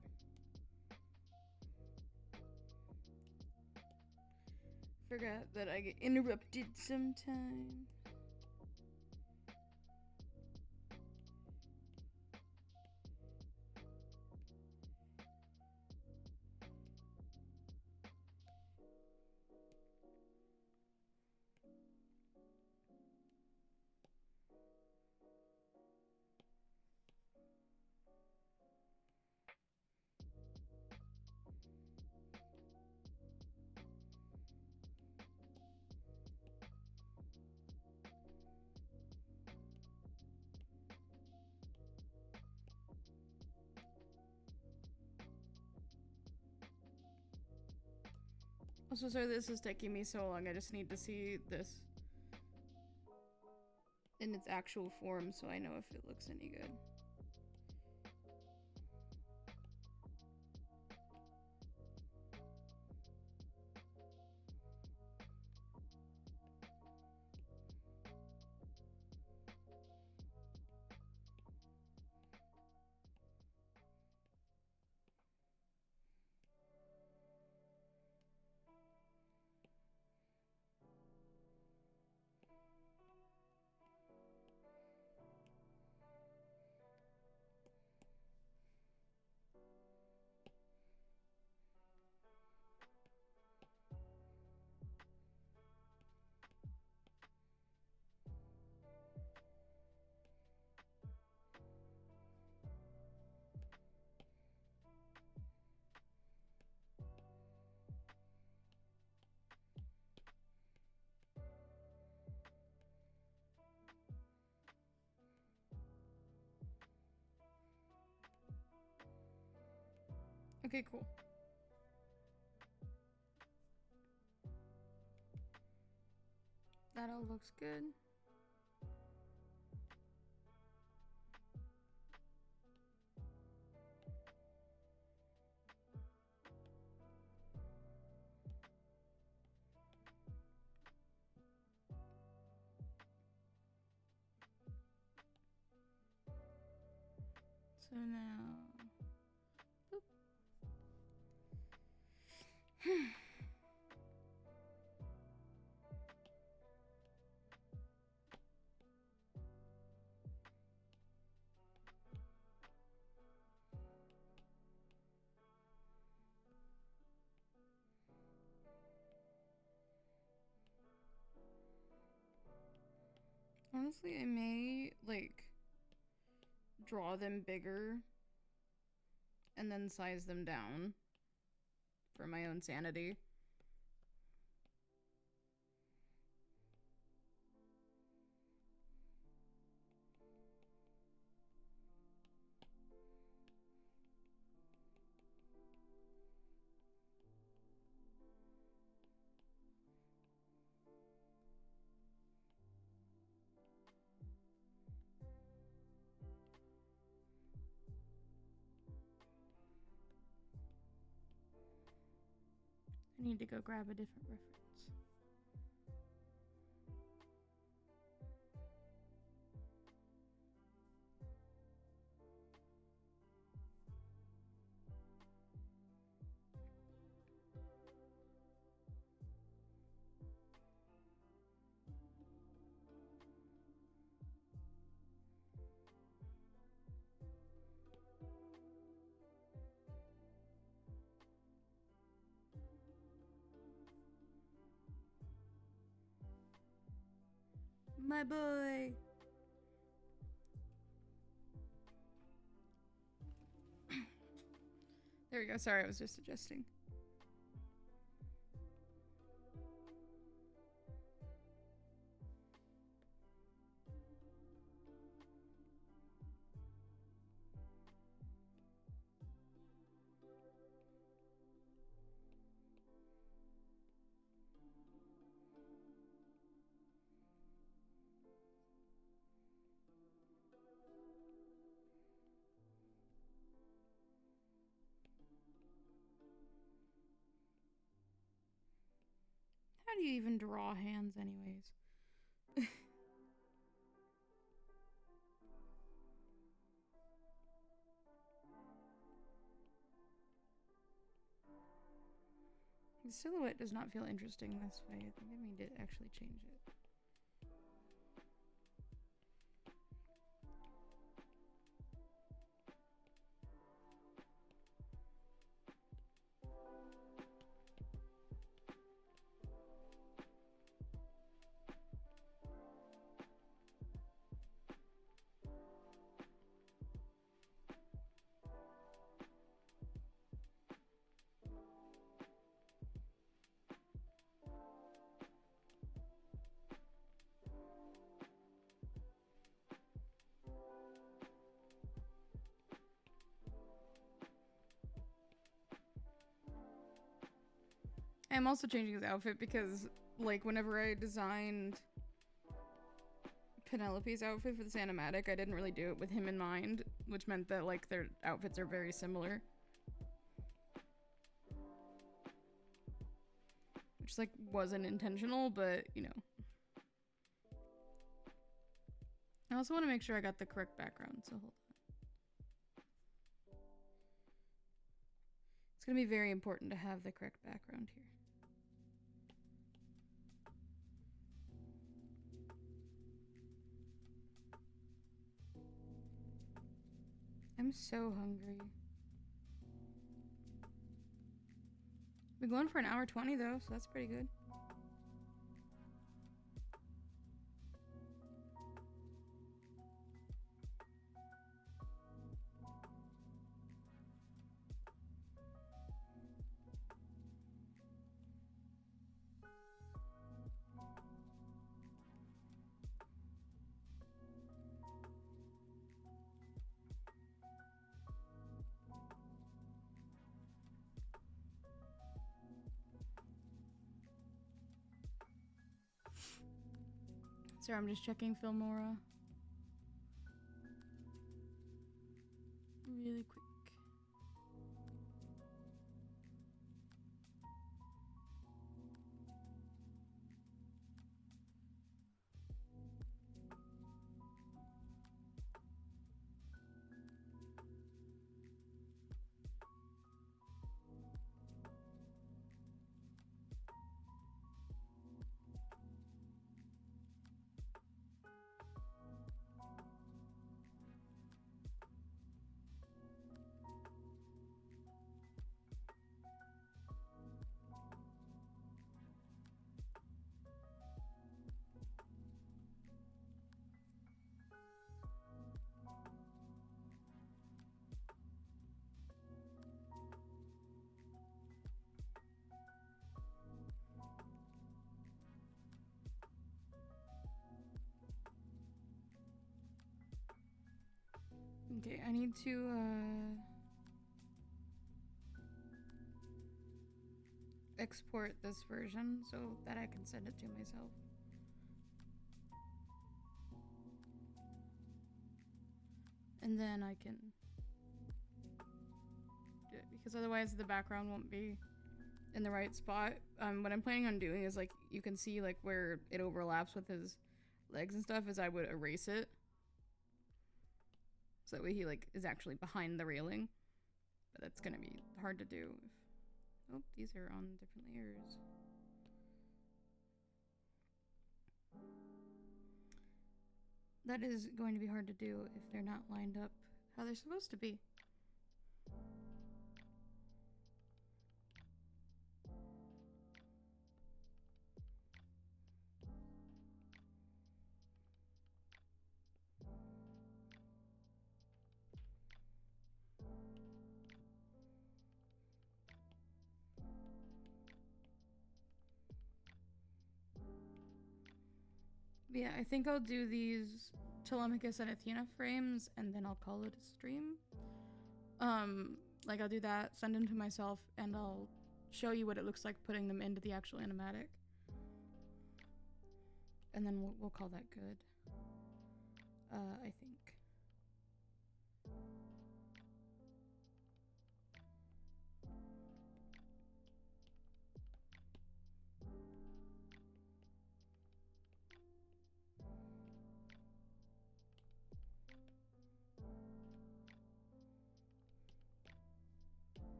Forgot that I get interrupted sometimes. I'm so sorry this is taking me so long. I just need to see this in its actual form so I know if it looks any good. Okay, cool. That all looks good. So now, boop. Honestly, I may like draw them bigger and then size them down for my own sanity. I need to go grab a different reference. My boy. There we go. Sorry, I was just adjusting. How do you even draw hands anyways? The silhouette does not feel interesting this way. I think I need to actually change it. I'm also changing his outfit because, like, whenever I designed Penelope's outfit for the Animatic, I didn't really do it with him in mind, which meant that, like, their outfits are very similar. Which, like, wasn't intentional, but, you know. I also want to make sure I got the correct background, so hold on. It's going to be very important to have the correct background here. I'm so hungry. We're going for an hour 20 though, so that's pretty good. Sorry, I'm just checking Filmora. Really quick. Okay, I need to export this version so that I can send it to myself. And then I can do it, because otherwise the background won't be in the right spot. What I'm planning on doing is, like, you can see like where it overlaps with his legs and stuff, is I would erase it. So that way he like is actually behind the railing. But that's gonna be hard to do. Oh, these are on different layers. That is going to be hard to do if they're not lined up how they're supposed to be. Yeah, I think I'll do these Telemachus and Athena frames, and then I'll call it a stream. Like, I'll do that, send them to myself, and I'll show you what it looks like putting them into the actual animatic. And then we'll call that good. I think.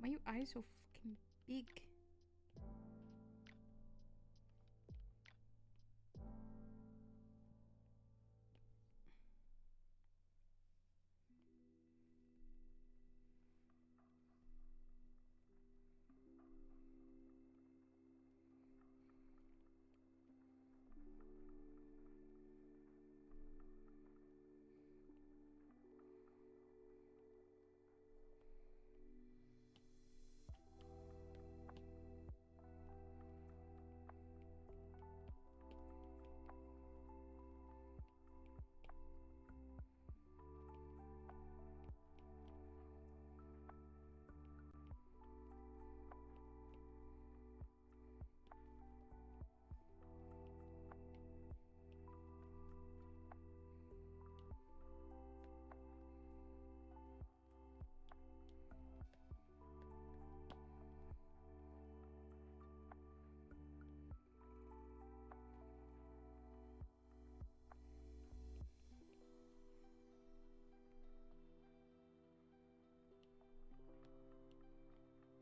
Why are your eyes so fucking big?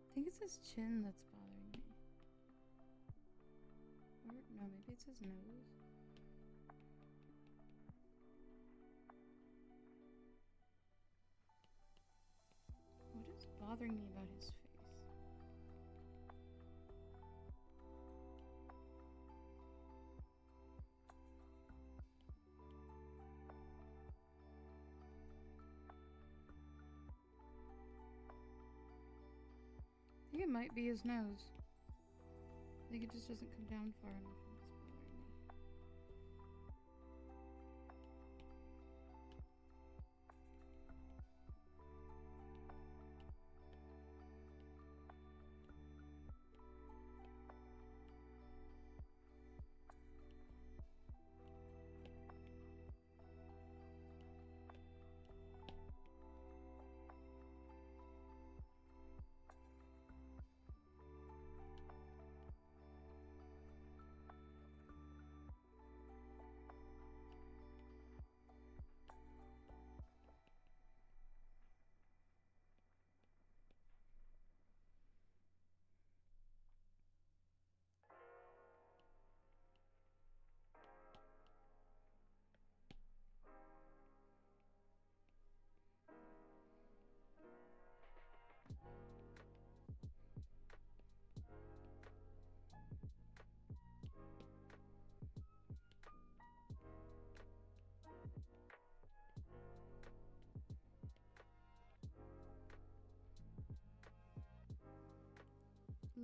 I think it's his chin that's bothering me. Or, no, maybe it's his nose. What is bothering me about his face? I think it might be his nose. I think it just doesn't come down far enough. And it's bothering me.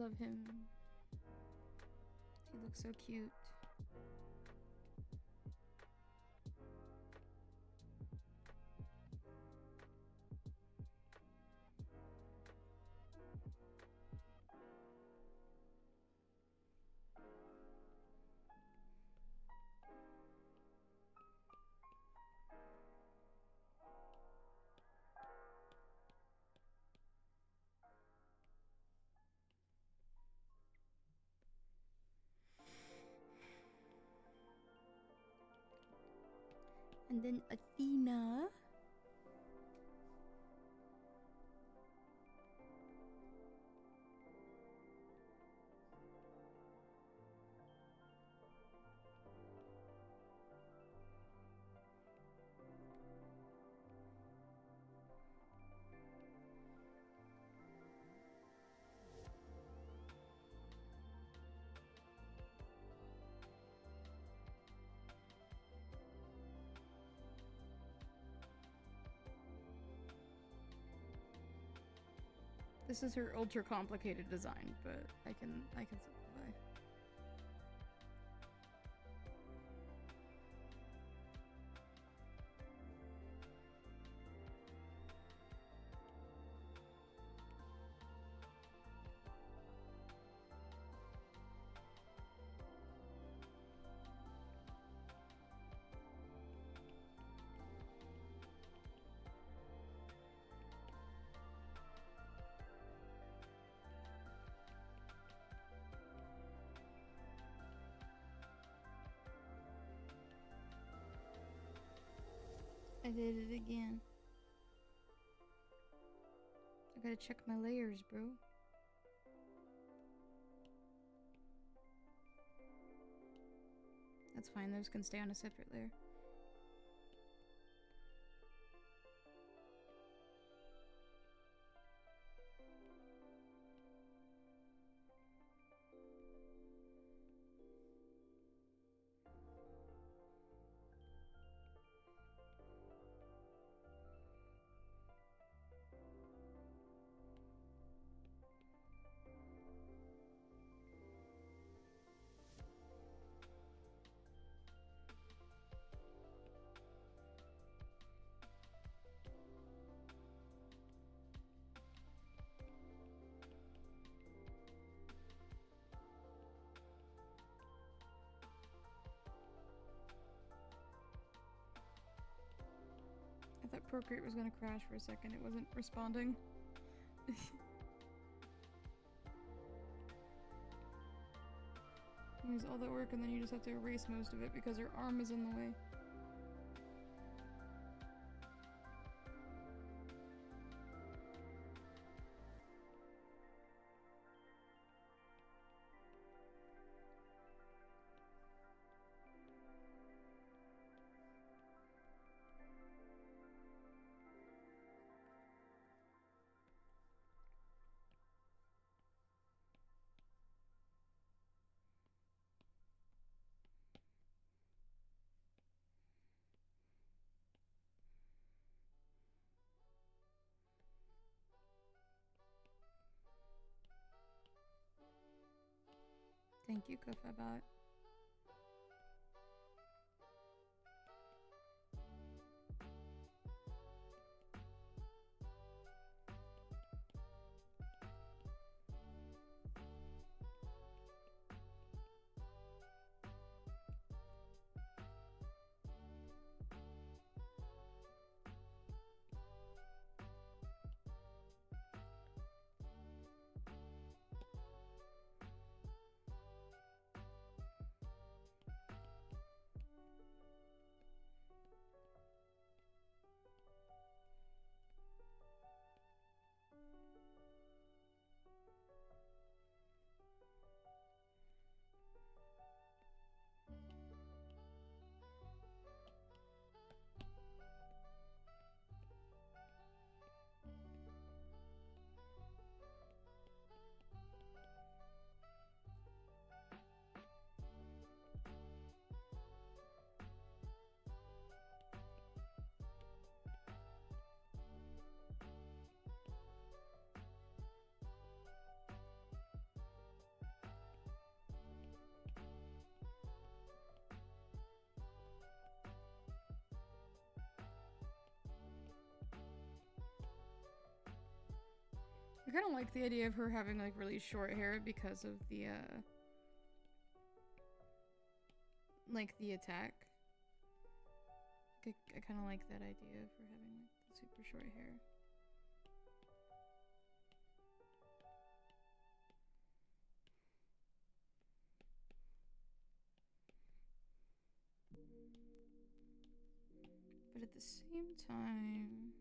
love him. He looks so cute. And then Athena. This is her ultra complicated design, but I can simplify. I did it again. I gotta check my layers, bro. That's fine, those can stay on a separate layer. I thought Procreate was gonna crash for a second. It wasn't responding. It was all that work and then you just have to erase most of it because her arm is in the way. Thank you, Kufabot. I kind of like the idea of her having like really short hair because of the like the attack. I kind of like that idea of her having like the super short hair. But at the same time,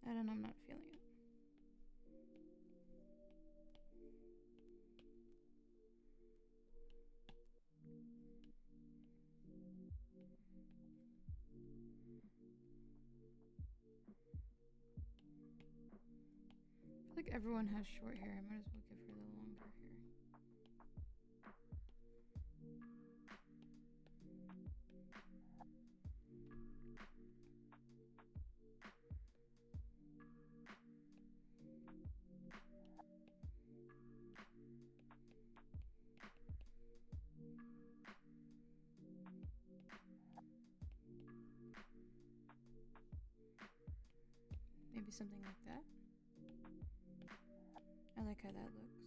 I don't know, I'm not feeling it. I feel like everyone has short hair. I might as well give her the longer hair. Maybe something like that. I like how that looks.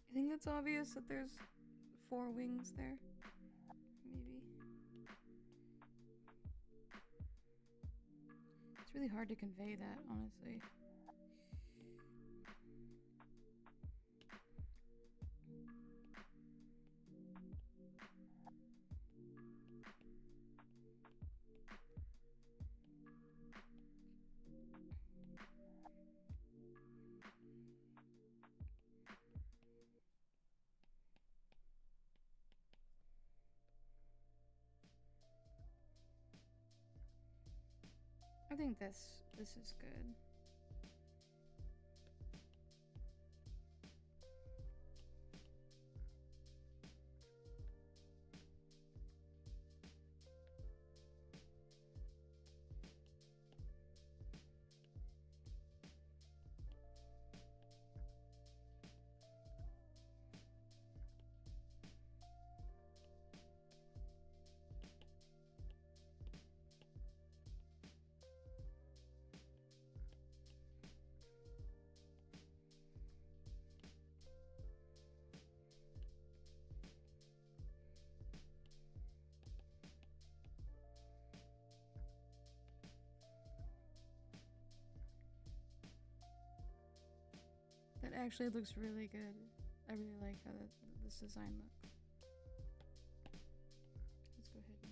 I think it's obvious that there's 4 wings there. Maybe. It's really hard to convey that, honestly. I think this is good. That actually looks really good. I really like how this design looks. Let's go ahead and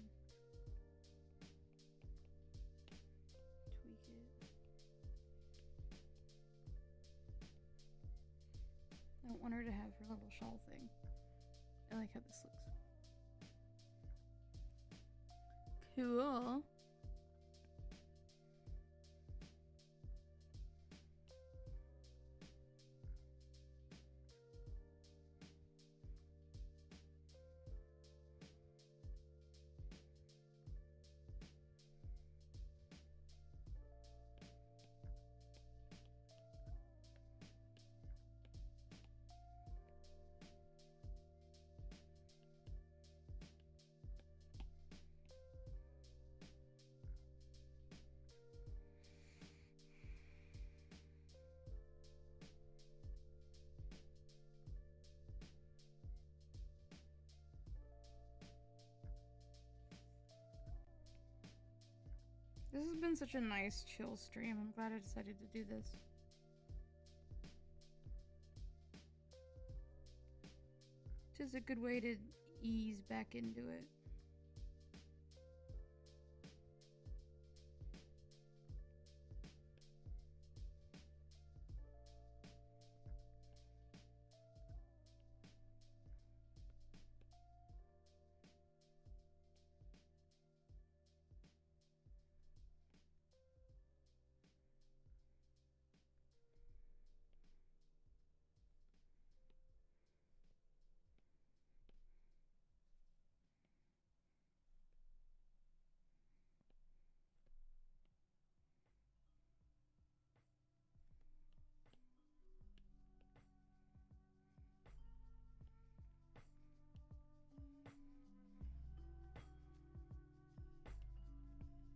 tweak it. I don't want her to have her little shawl thing. I like how this looks. Cool. This has been such a nice, chill stream. I'm glad I decided to do this. Just a good way to ease back into it.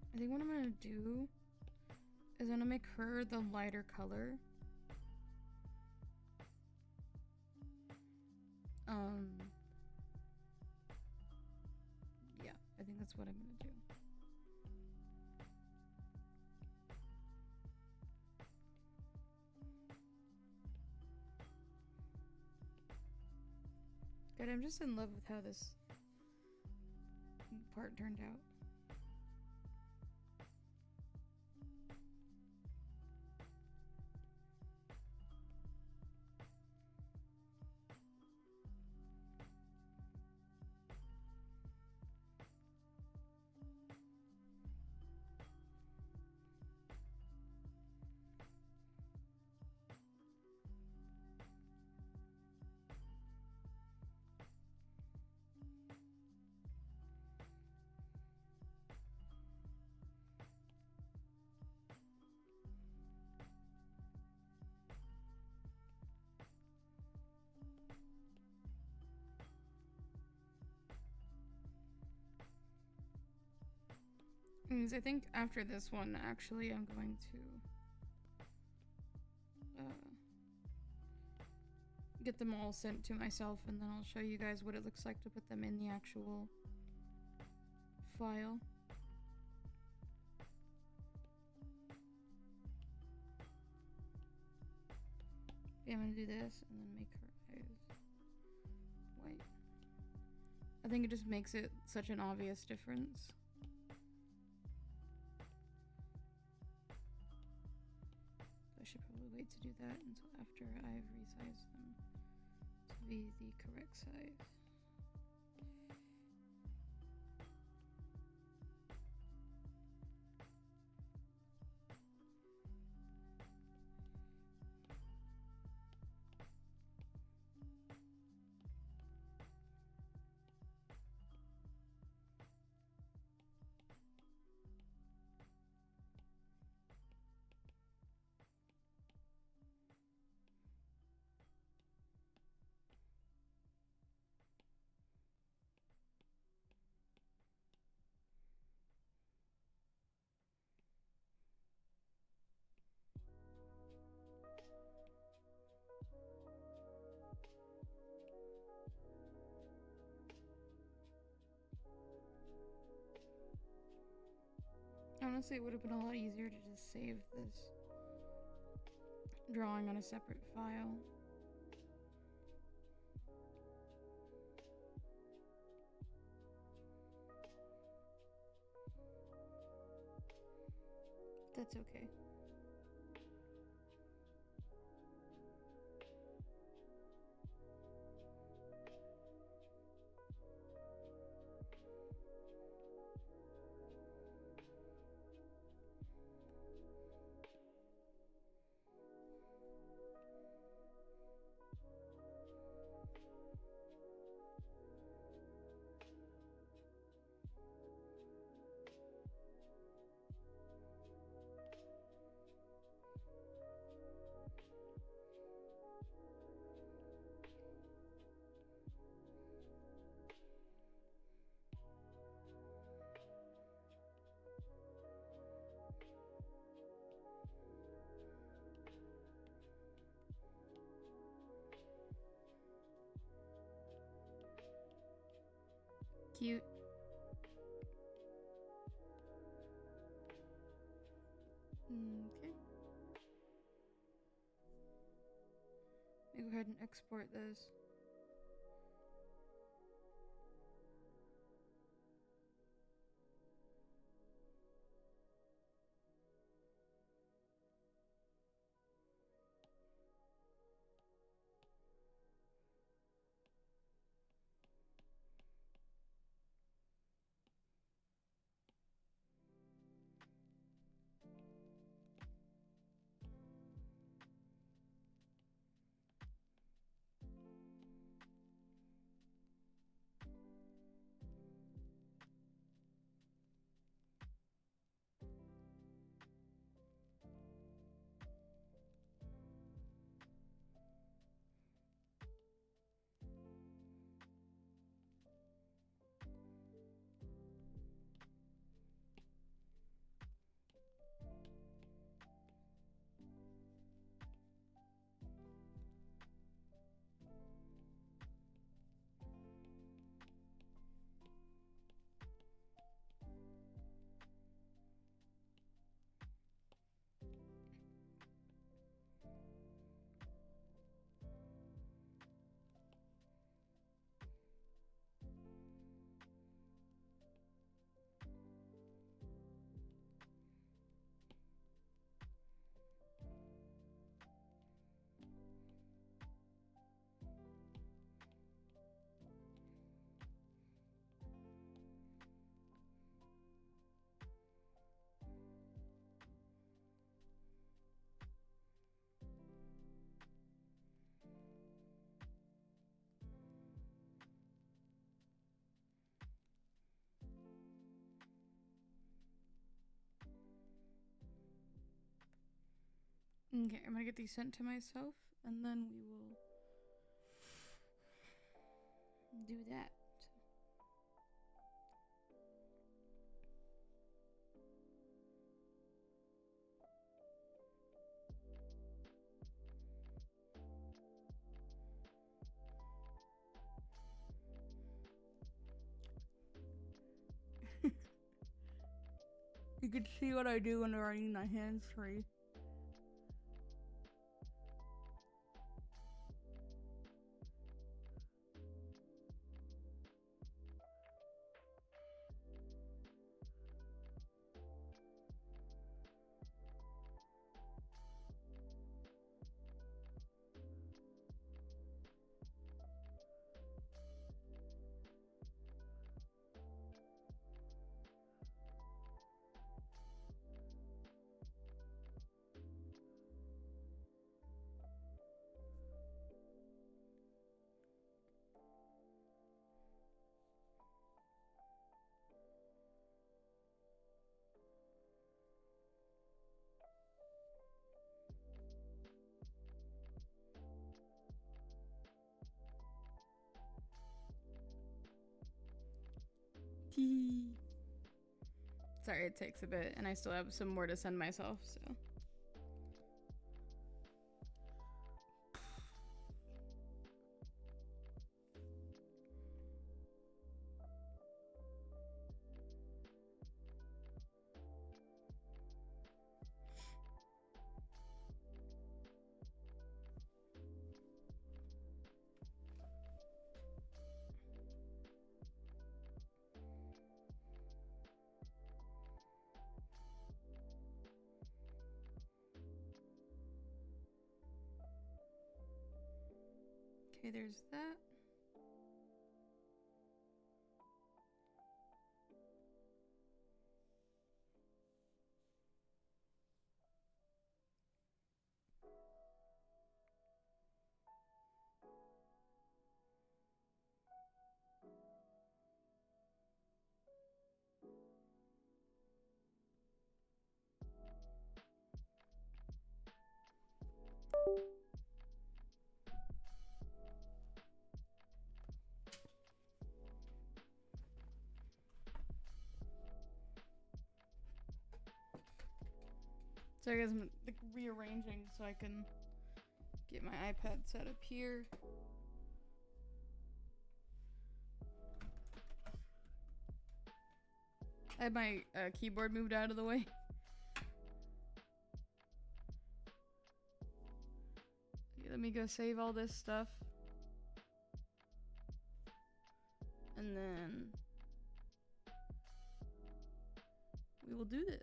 I think what I'm gonna do is I'm gonna make her the lighter color. Yeah, I think that's what I'm gonna do. God, I'm just in love with how this part turned out. I think after this one, actually, I'm going to get them all sent to myself, and then I'll show you guys what it looks like to put them in the actual file. Yeah, I'm gonna do this and then make her eyes white. I think it just makes it such an obvious difference. I should probably wait to do that until after I've resized them to be the correct size. Honestly, it would have been a lot easier to just save this drawing on a separate file. That's okay. Cute. ahead and export this. Okay, I'm gonna get these sent to myself, and then we will do that. You can see what I do when I'm running my hands free. Sorry, it takes a bit, and I still have some more to send myself, so. Okay, there's that. So I guess I'm like rearranging so I can get my iPad set up here. I had my keyboard moved out of the way. let me go save all this stuff. And then we will do this.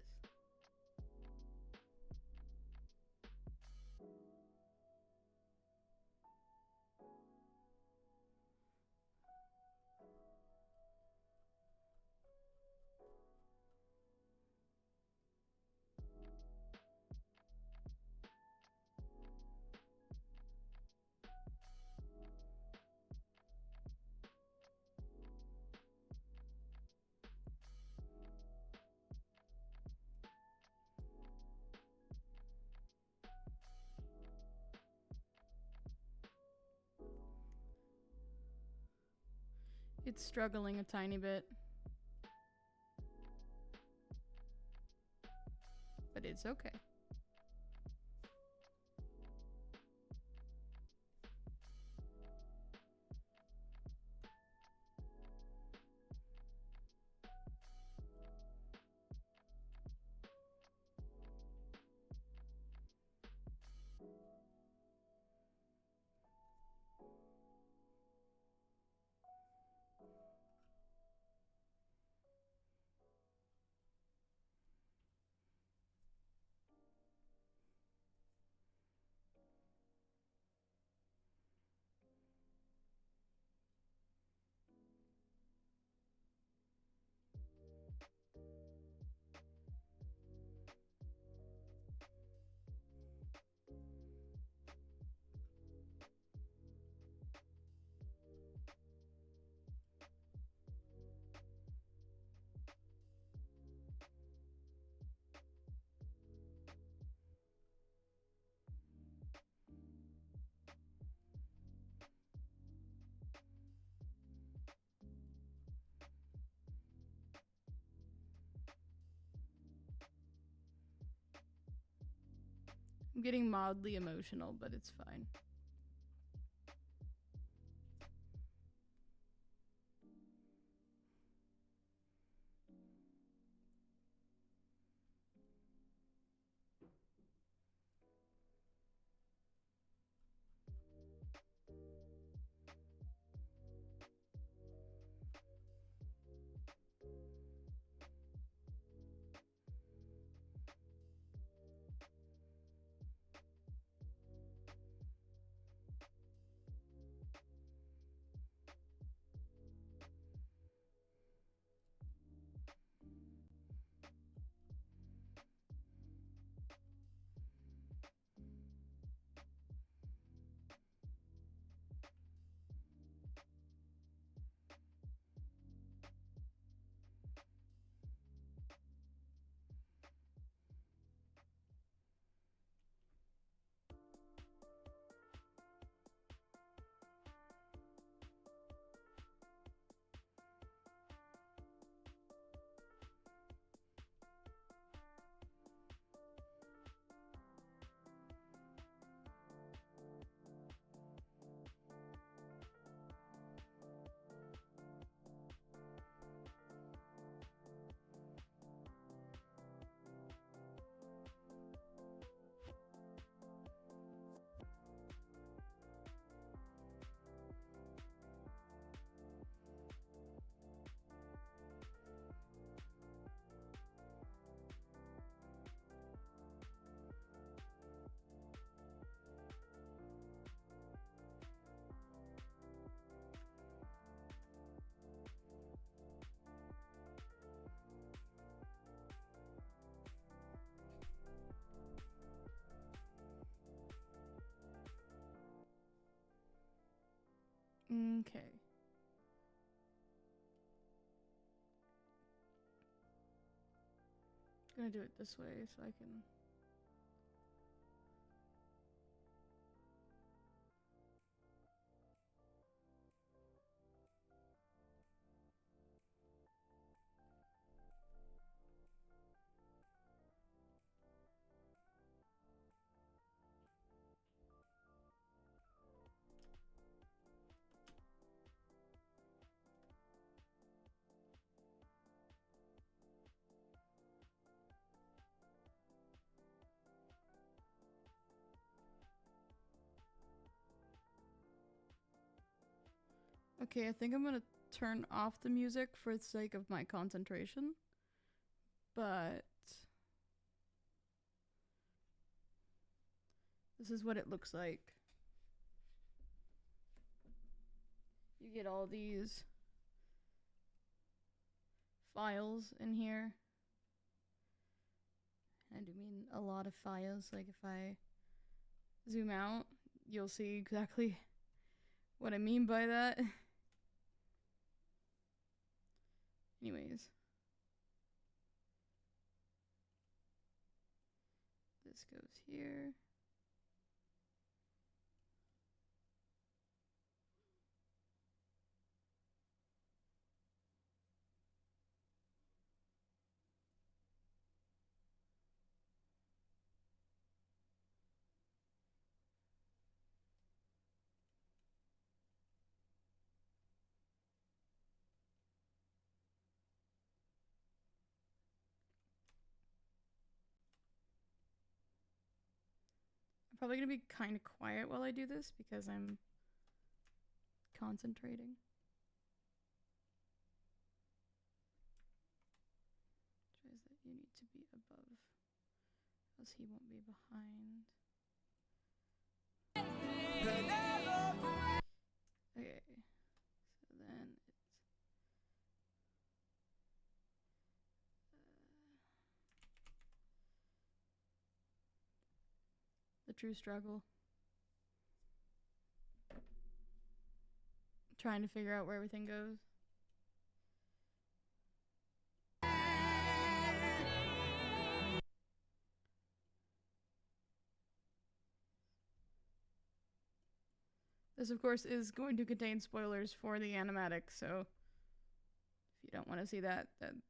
It's struggling a tiny bit. But it's okay. I'm getting mildly emotional, but it's fine. Okay. Gonna do it this way so I can. Okay, I think I'm gonna turn off the music for the sake of my concentration. But this is what it looks like. You get all these files in here. I do mean a lot of files. Like if I zoom out, you'll see exactly what I mean by that. Anyways. This goes here. I'm probably gonna be kind of quiet while I do this because I'm concentrating. Tries that you need to be above, else he won't be behind. Okay, so then it's the true struggle. Trying to figure out where everything goes. This, of course, is going to contain spoilers for the animatic, so if you don't want to see that, then.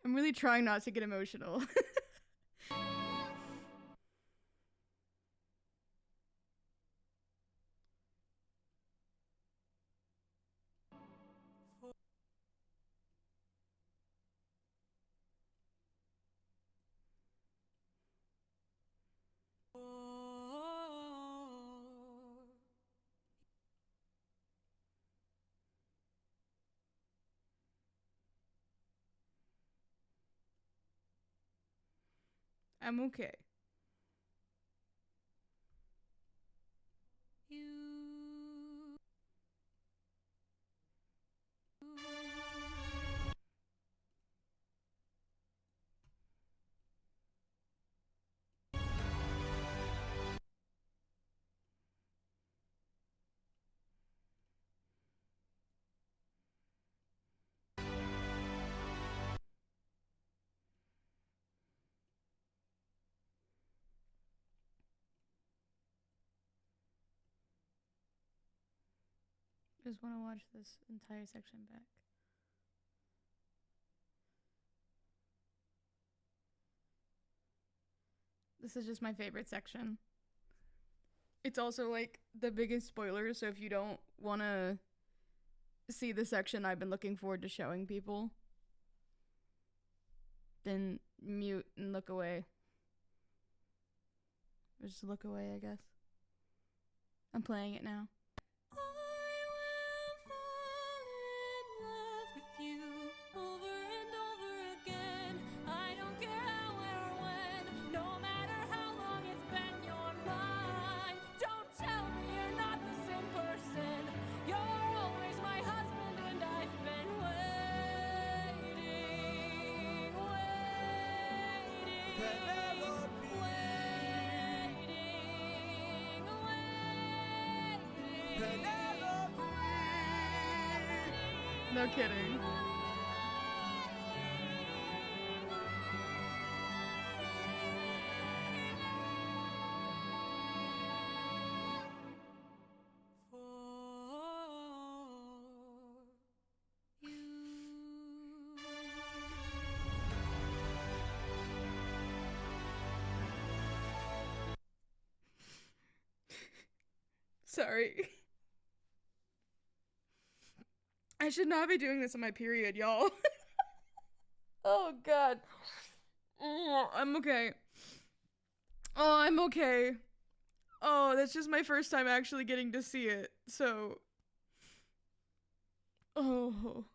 I'm really trying not to get emotional. I'm okay. just want to watch this entire section back. This is just my favorite section. It's also like the biggest spoiler, so if you don't want to see the section I've been looking forward to showing people, then mute and look away. Or just look away, I guess. I'm playing it now. No kidding. Sorry. I should not be doing this on my period, y'all. Oh, God. Oh, I'm okay. Oh, I'm okay. Oh, that's just my first time actually getting to see it, so... Oh,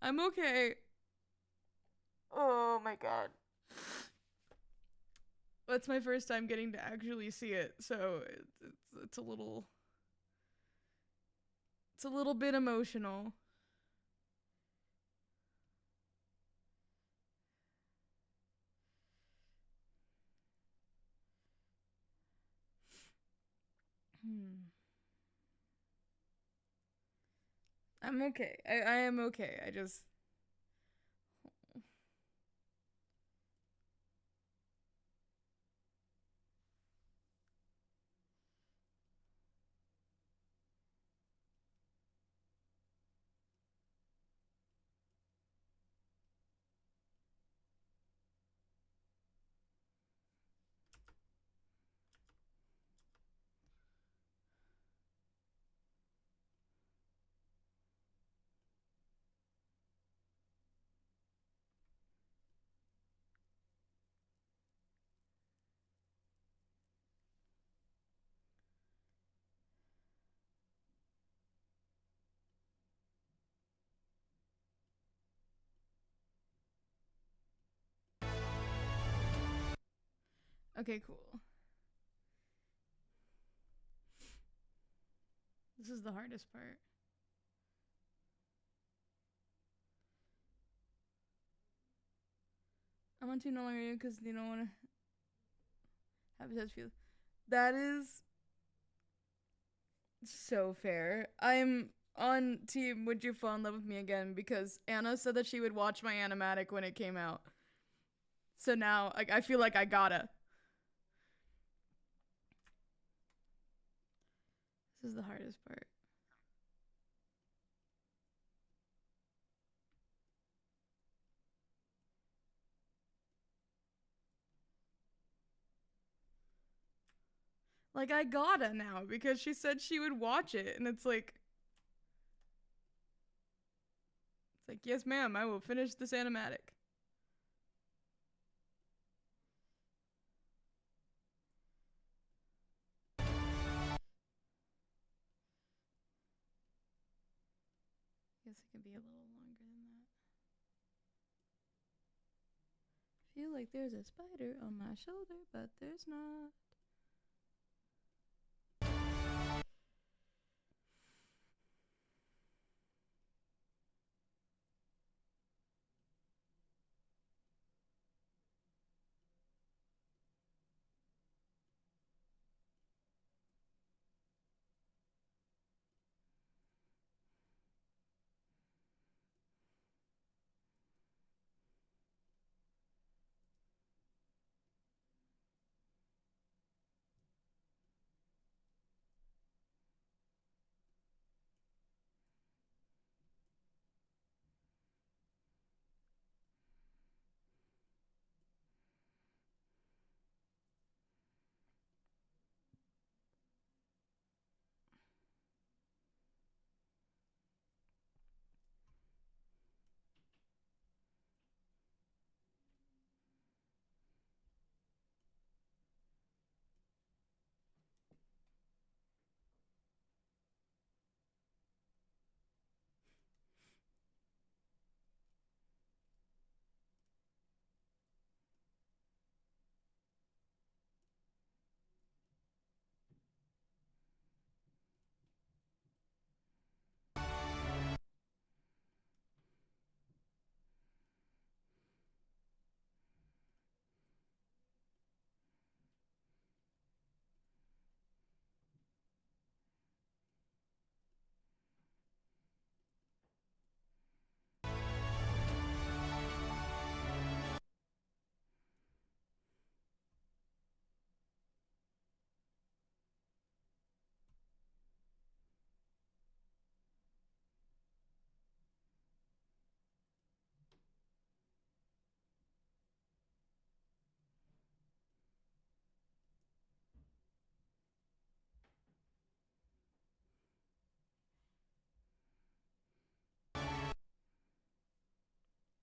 I'm okay. Oh, my God. That's my first time getting to actually see it, so it's a little... It's a little bit emotional. I'm okay. I am okay. I just... Okay, cool. This is the hardest part. I'm on team no longer because you don't want to have a feel. That is so fair. I'm on team Would You Fall in Love with Me Again because Anna said that she would watch my animatic when it came out. So now, like, I feel like I gotta. This is the hardest part. Like, I gotta now because she said she would watch it, and it's like, yes, ma'am, I will finish this animatic. Guess it can be a little longer than that. Feel like there's a spider on my shoulder, but there's not.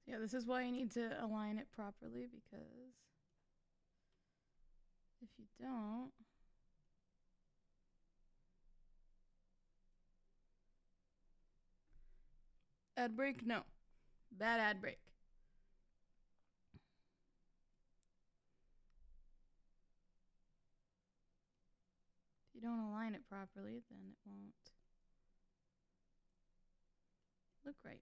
Yeah, this is why you need to align it properly, because if you don't, ad break? No. Bad ad break. If you don't align it properly, then it won't look right.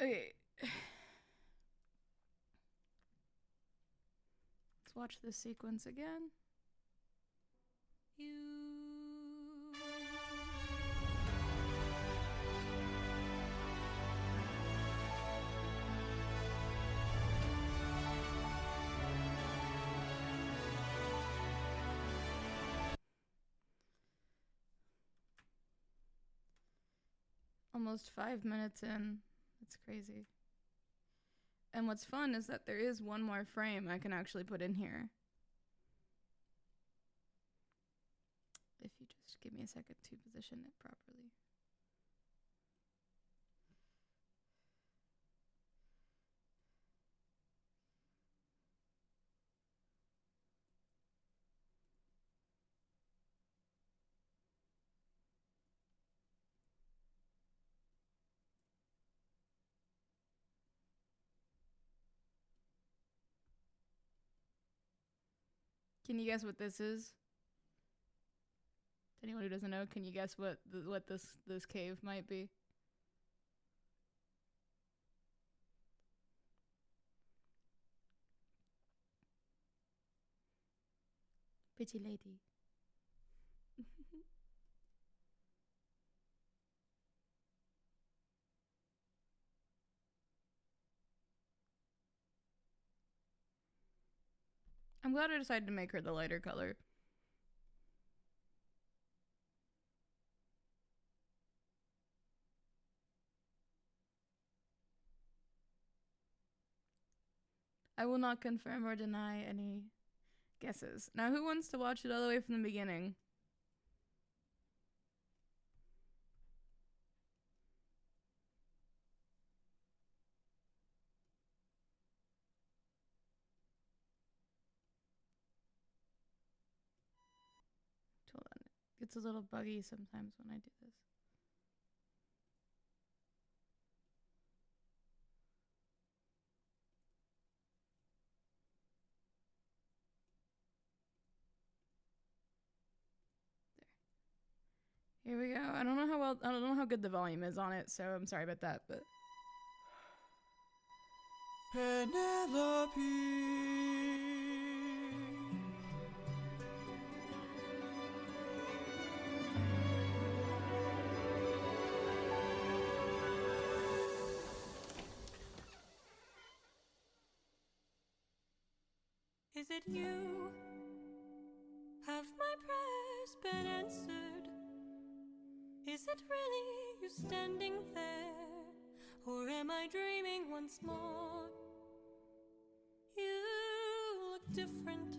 Okay. Let's watch this sequence again. Almost 5 minutes in. That's crazy. And what's fun is that there is one more frame I can actually put in here. If you just give me a second to position it properly. Can you guess what this is? Anyone who doesn't know, can you guess what this cave might be? Pretty lady. I'm glad I decided to make her the lighter color. I will not confirm or deny any guesses. Now, who wants to watch it all the way from the beginning? Hold on. It gets a little buggy sometimes when I do this. Here we go. I don't know how good the volume is on it, so I'm sorry about that, but Penelope. Is it you? Have my prayers been answered? Is it really you standing there? Or am I dreaming once more? You look different.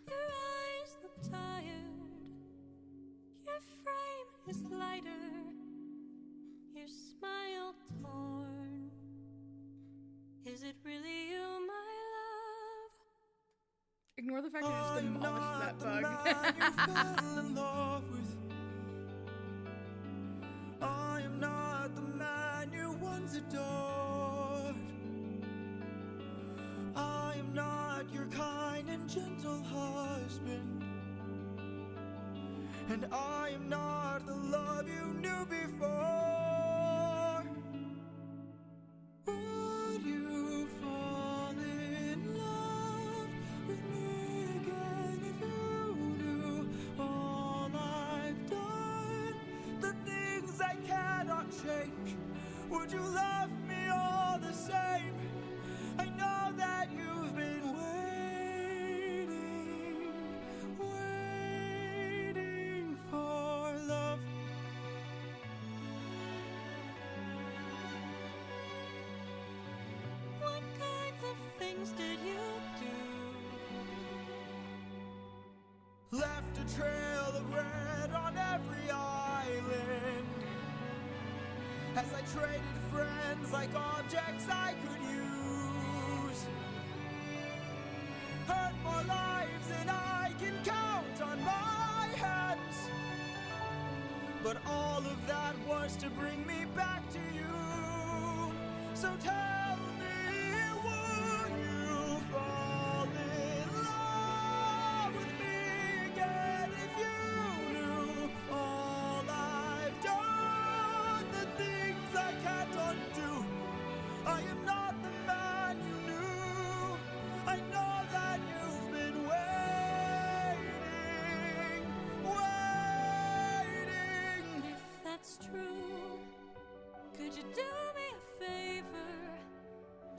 Your eyes look tired. frame is lighter, your smile torn. Is it really you, my love? Ignore the fact you just I'm demolished that not the bug. man you fell in love with. I am not the man you once adored. I am not your kind and gentle husband. And I am not the love you knew before. Would you fall in love with me again if you knew all I've done? The things I cannot change. Would you love me all the same? I know that you've been waiting for love. What kinds of things did you do? Left a trail of red on every island. As I traded friends like objects I could use. Hurt more lives than I can count on my hands. But all of that was to bring me back to you. So tell me, would you fall in love with me again if you knew all I've done? The things I can't undo. I am not the man you knew. I know that you've been waiting. If that's true, could you do me a favor?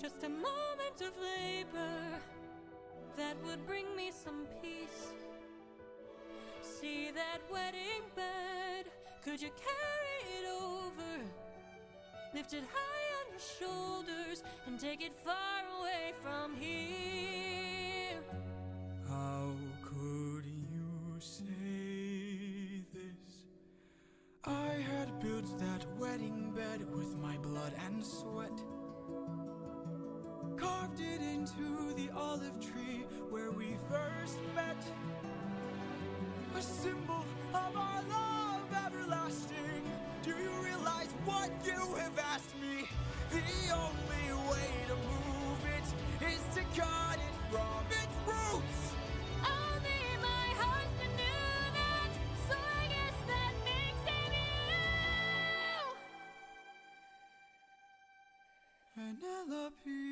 Just a moment of labor that would bring me some peace. See that wedding bed? Could you carry it over? Lift it high on your shoulders and take it far away from here. How could you say this? I had built that wedding bed with my blood and sweat. Carved it into the olive tree where we first met. A symbol of our love everlasting. Do you realize what you have asked me? The only way to move it is to cut it from its roots. Only my husband knew that, so I guess that makes him you. Penelope.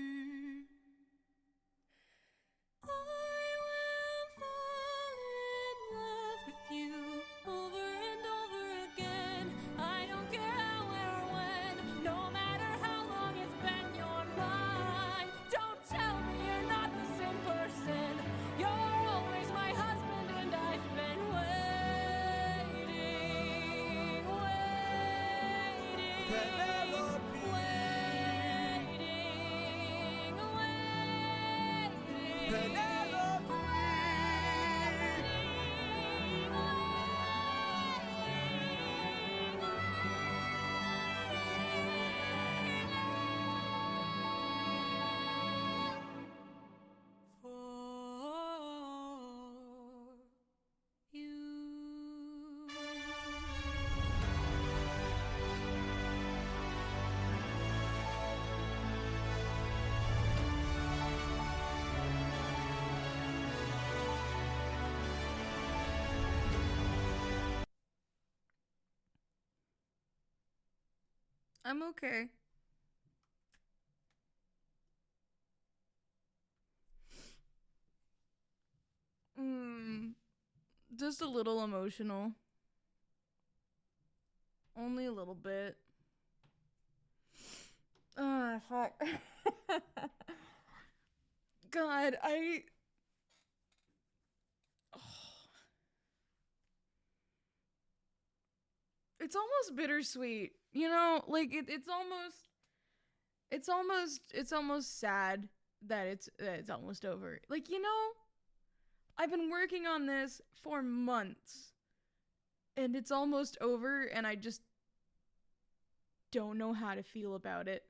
I will fall in love with you over and over again. I don't care how or when, no matter how long it's been, you're mine. Don't tell me you're not the same person. You're always my husband, and I've been waiting, Penelope. waiting. For you. I'm okay. Just a little emotional. Only a little bit. Ah, fuck. God, it's almost bittersweet, you know? Like it's almost sad that it's almost over. Like, you know, I've been working on this for months. And it's almost over, and I just don't know how to feel about it.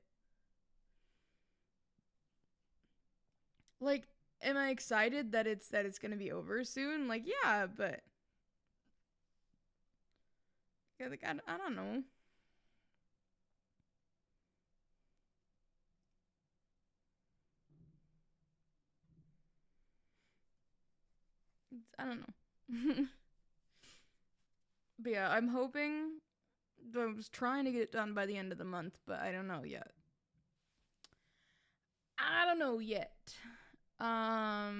Like, am I excited that it's gonna be over soon? Like, yeah, but yeah, like I don't know. I don't know. But yeah, I'm hoping. I was trying to get it done by the end of the month, but I don't know yet. I don't know yet. I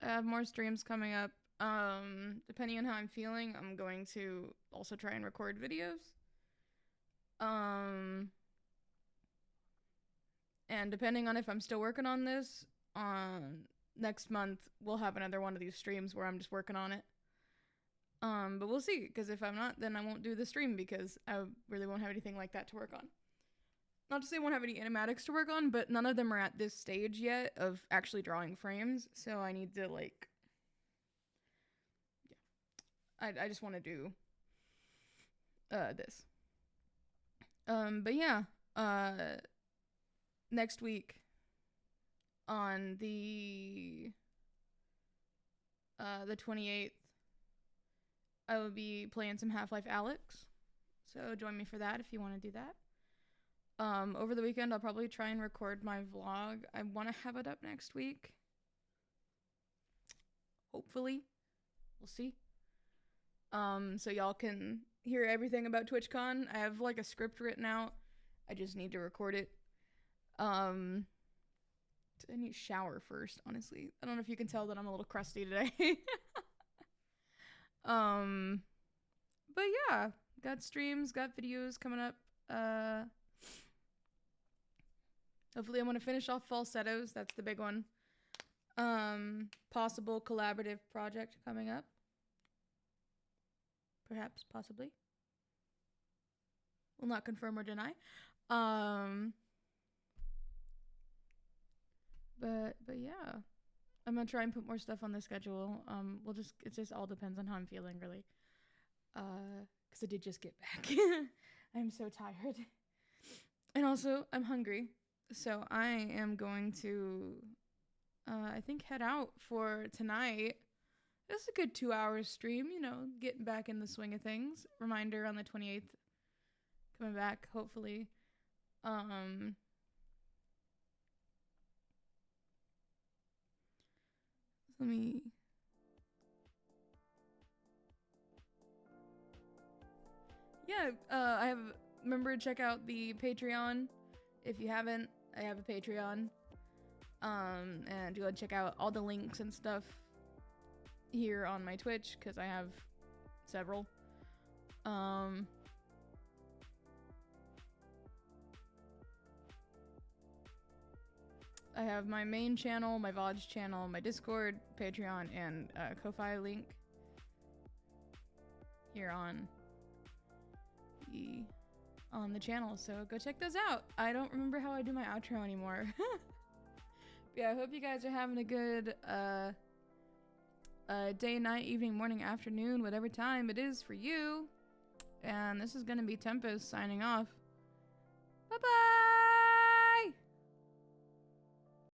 have more streams coming up. Depending on how I'm feeling, I'm going to also try and record videos. And depending on if I'm still working on this, next month we'll have another one of these streams where I'm just working on it. But we'll see, because if I'm not, then I won't do the stream because I really won't have anything like that to work on. Not to say I won't have any animatics to work on, but none of them are at this stage yet of actually drawing frames, so I need to, like, yeah. I just want to do this. But yeah, next week on the 28th, I will be playing some Half-Life Alyx, so join me for that if you want to do that. Over the weekend, I'll probably try and record my vlog. I want to have it up next week. Hopefully. We'll see. So y'all can hear everything about TwitchCon. I have, like, a script written out. I just need to record it. I need to shower first, honestly. I don't know if you can tell that I'm a little crusty today. But yeah, got streams, got videos coming up. Hopefully I want to finish off falsettos. That's the big one. Possible collaborative project coming up. Perhaps, possibly. Will not confirm or deny. But yeah. I'm gonna try and put more stuff on the schedule. It just all depends on how I'm feeling, really. Because I did just get back. I'm so tired. And also, I'm hungry. So I am going to, I think, head out for tonight. It's a good 2 hours stream, you know, getting back in the swing of things. Reminder on the 28th, coming back, hopefully. Let me... Yeah, remember to check out the Patreon. If you haven't, I have a Patreon. And go check out all the links and stuff here on my Twitch, because I have several. I have my main channel, my VOD channel, my Discord, Patreon, and Ko-Fi link here on the channel, so go check those out. I don't remember how I do my outro anymore. Yeah, I hope you guys are having a good day, night, evening, morning, afternoon, whatever time it is for you. And this is gonna be Tempest signing off. Bye bye.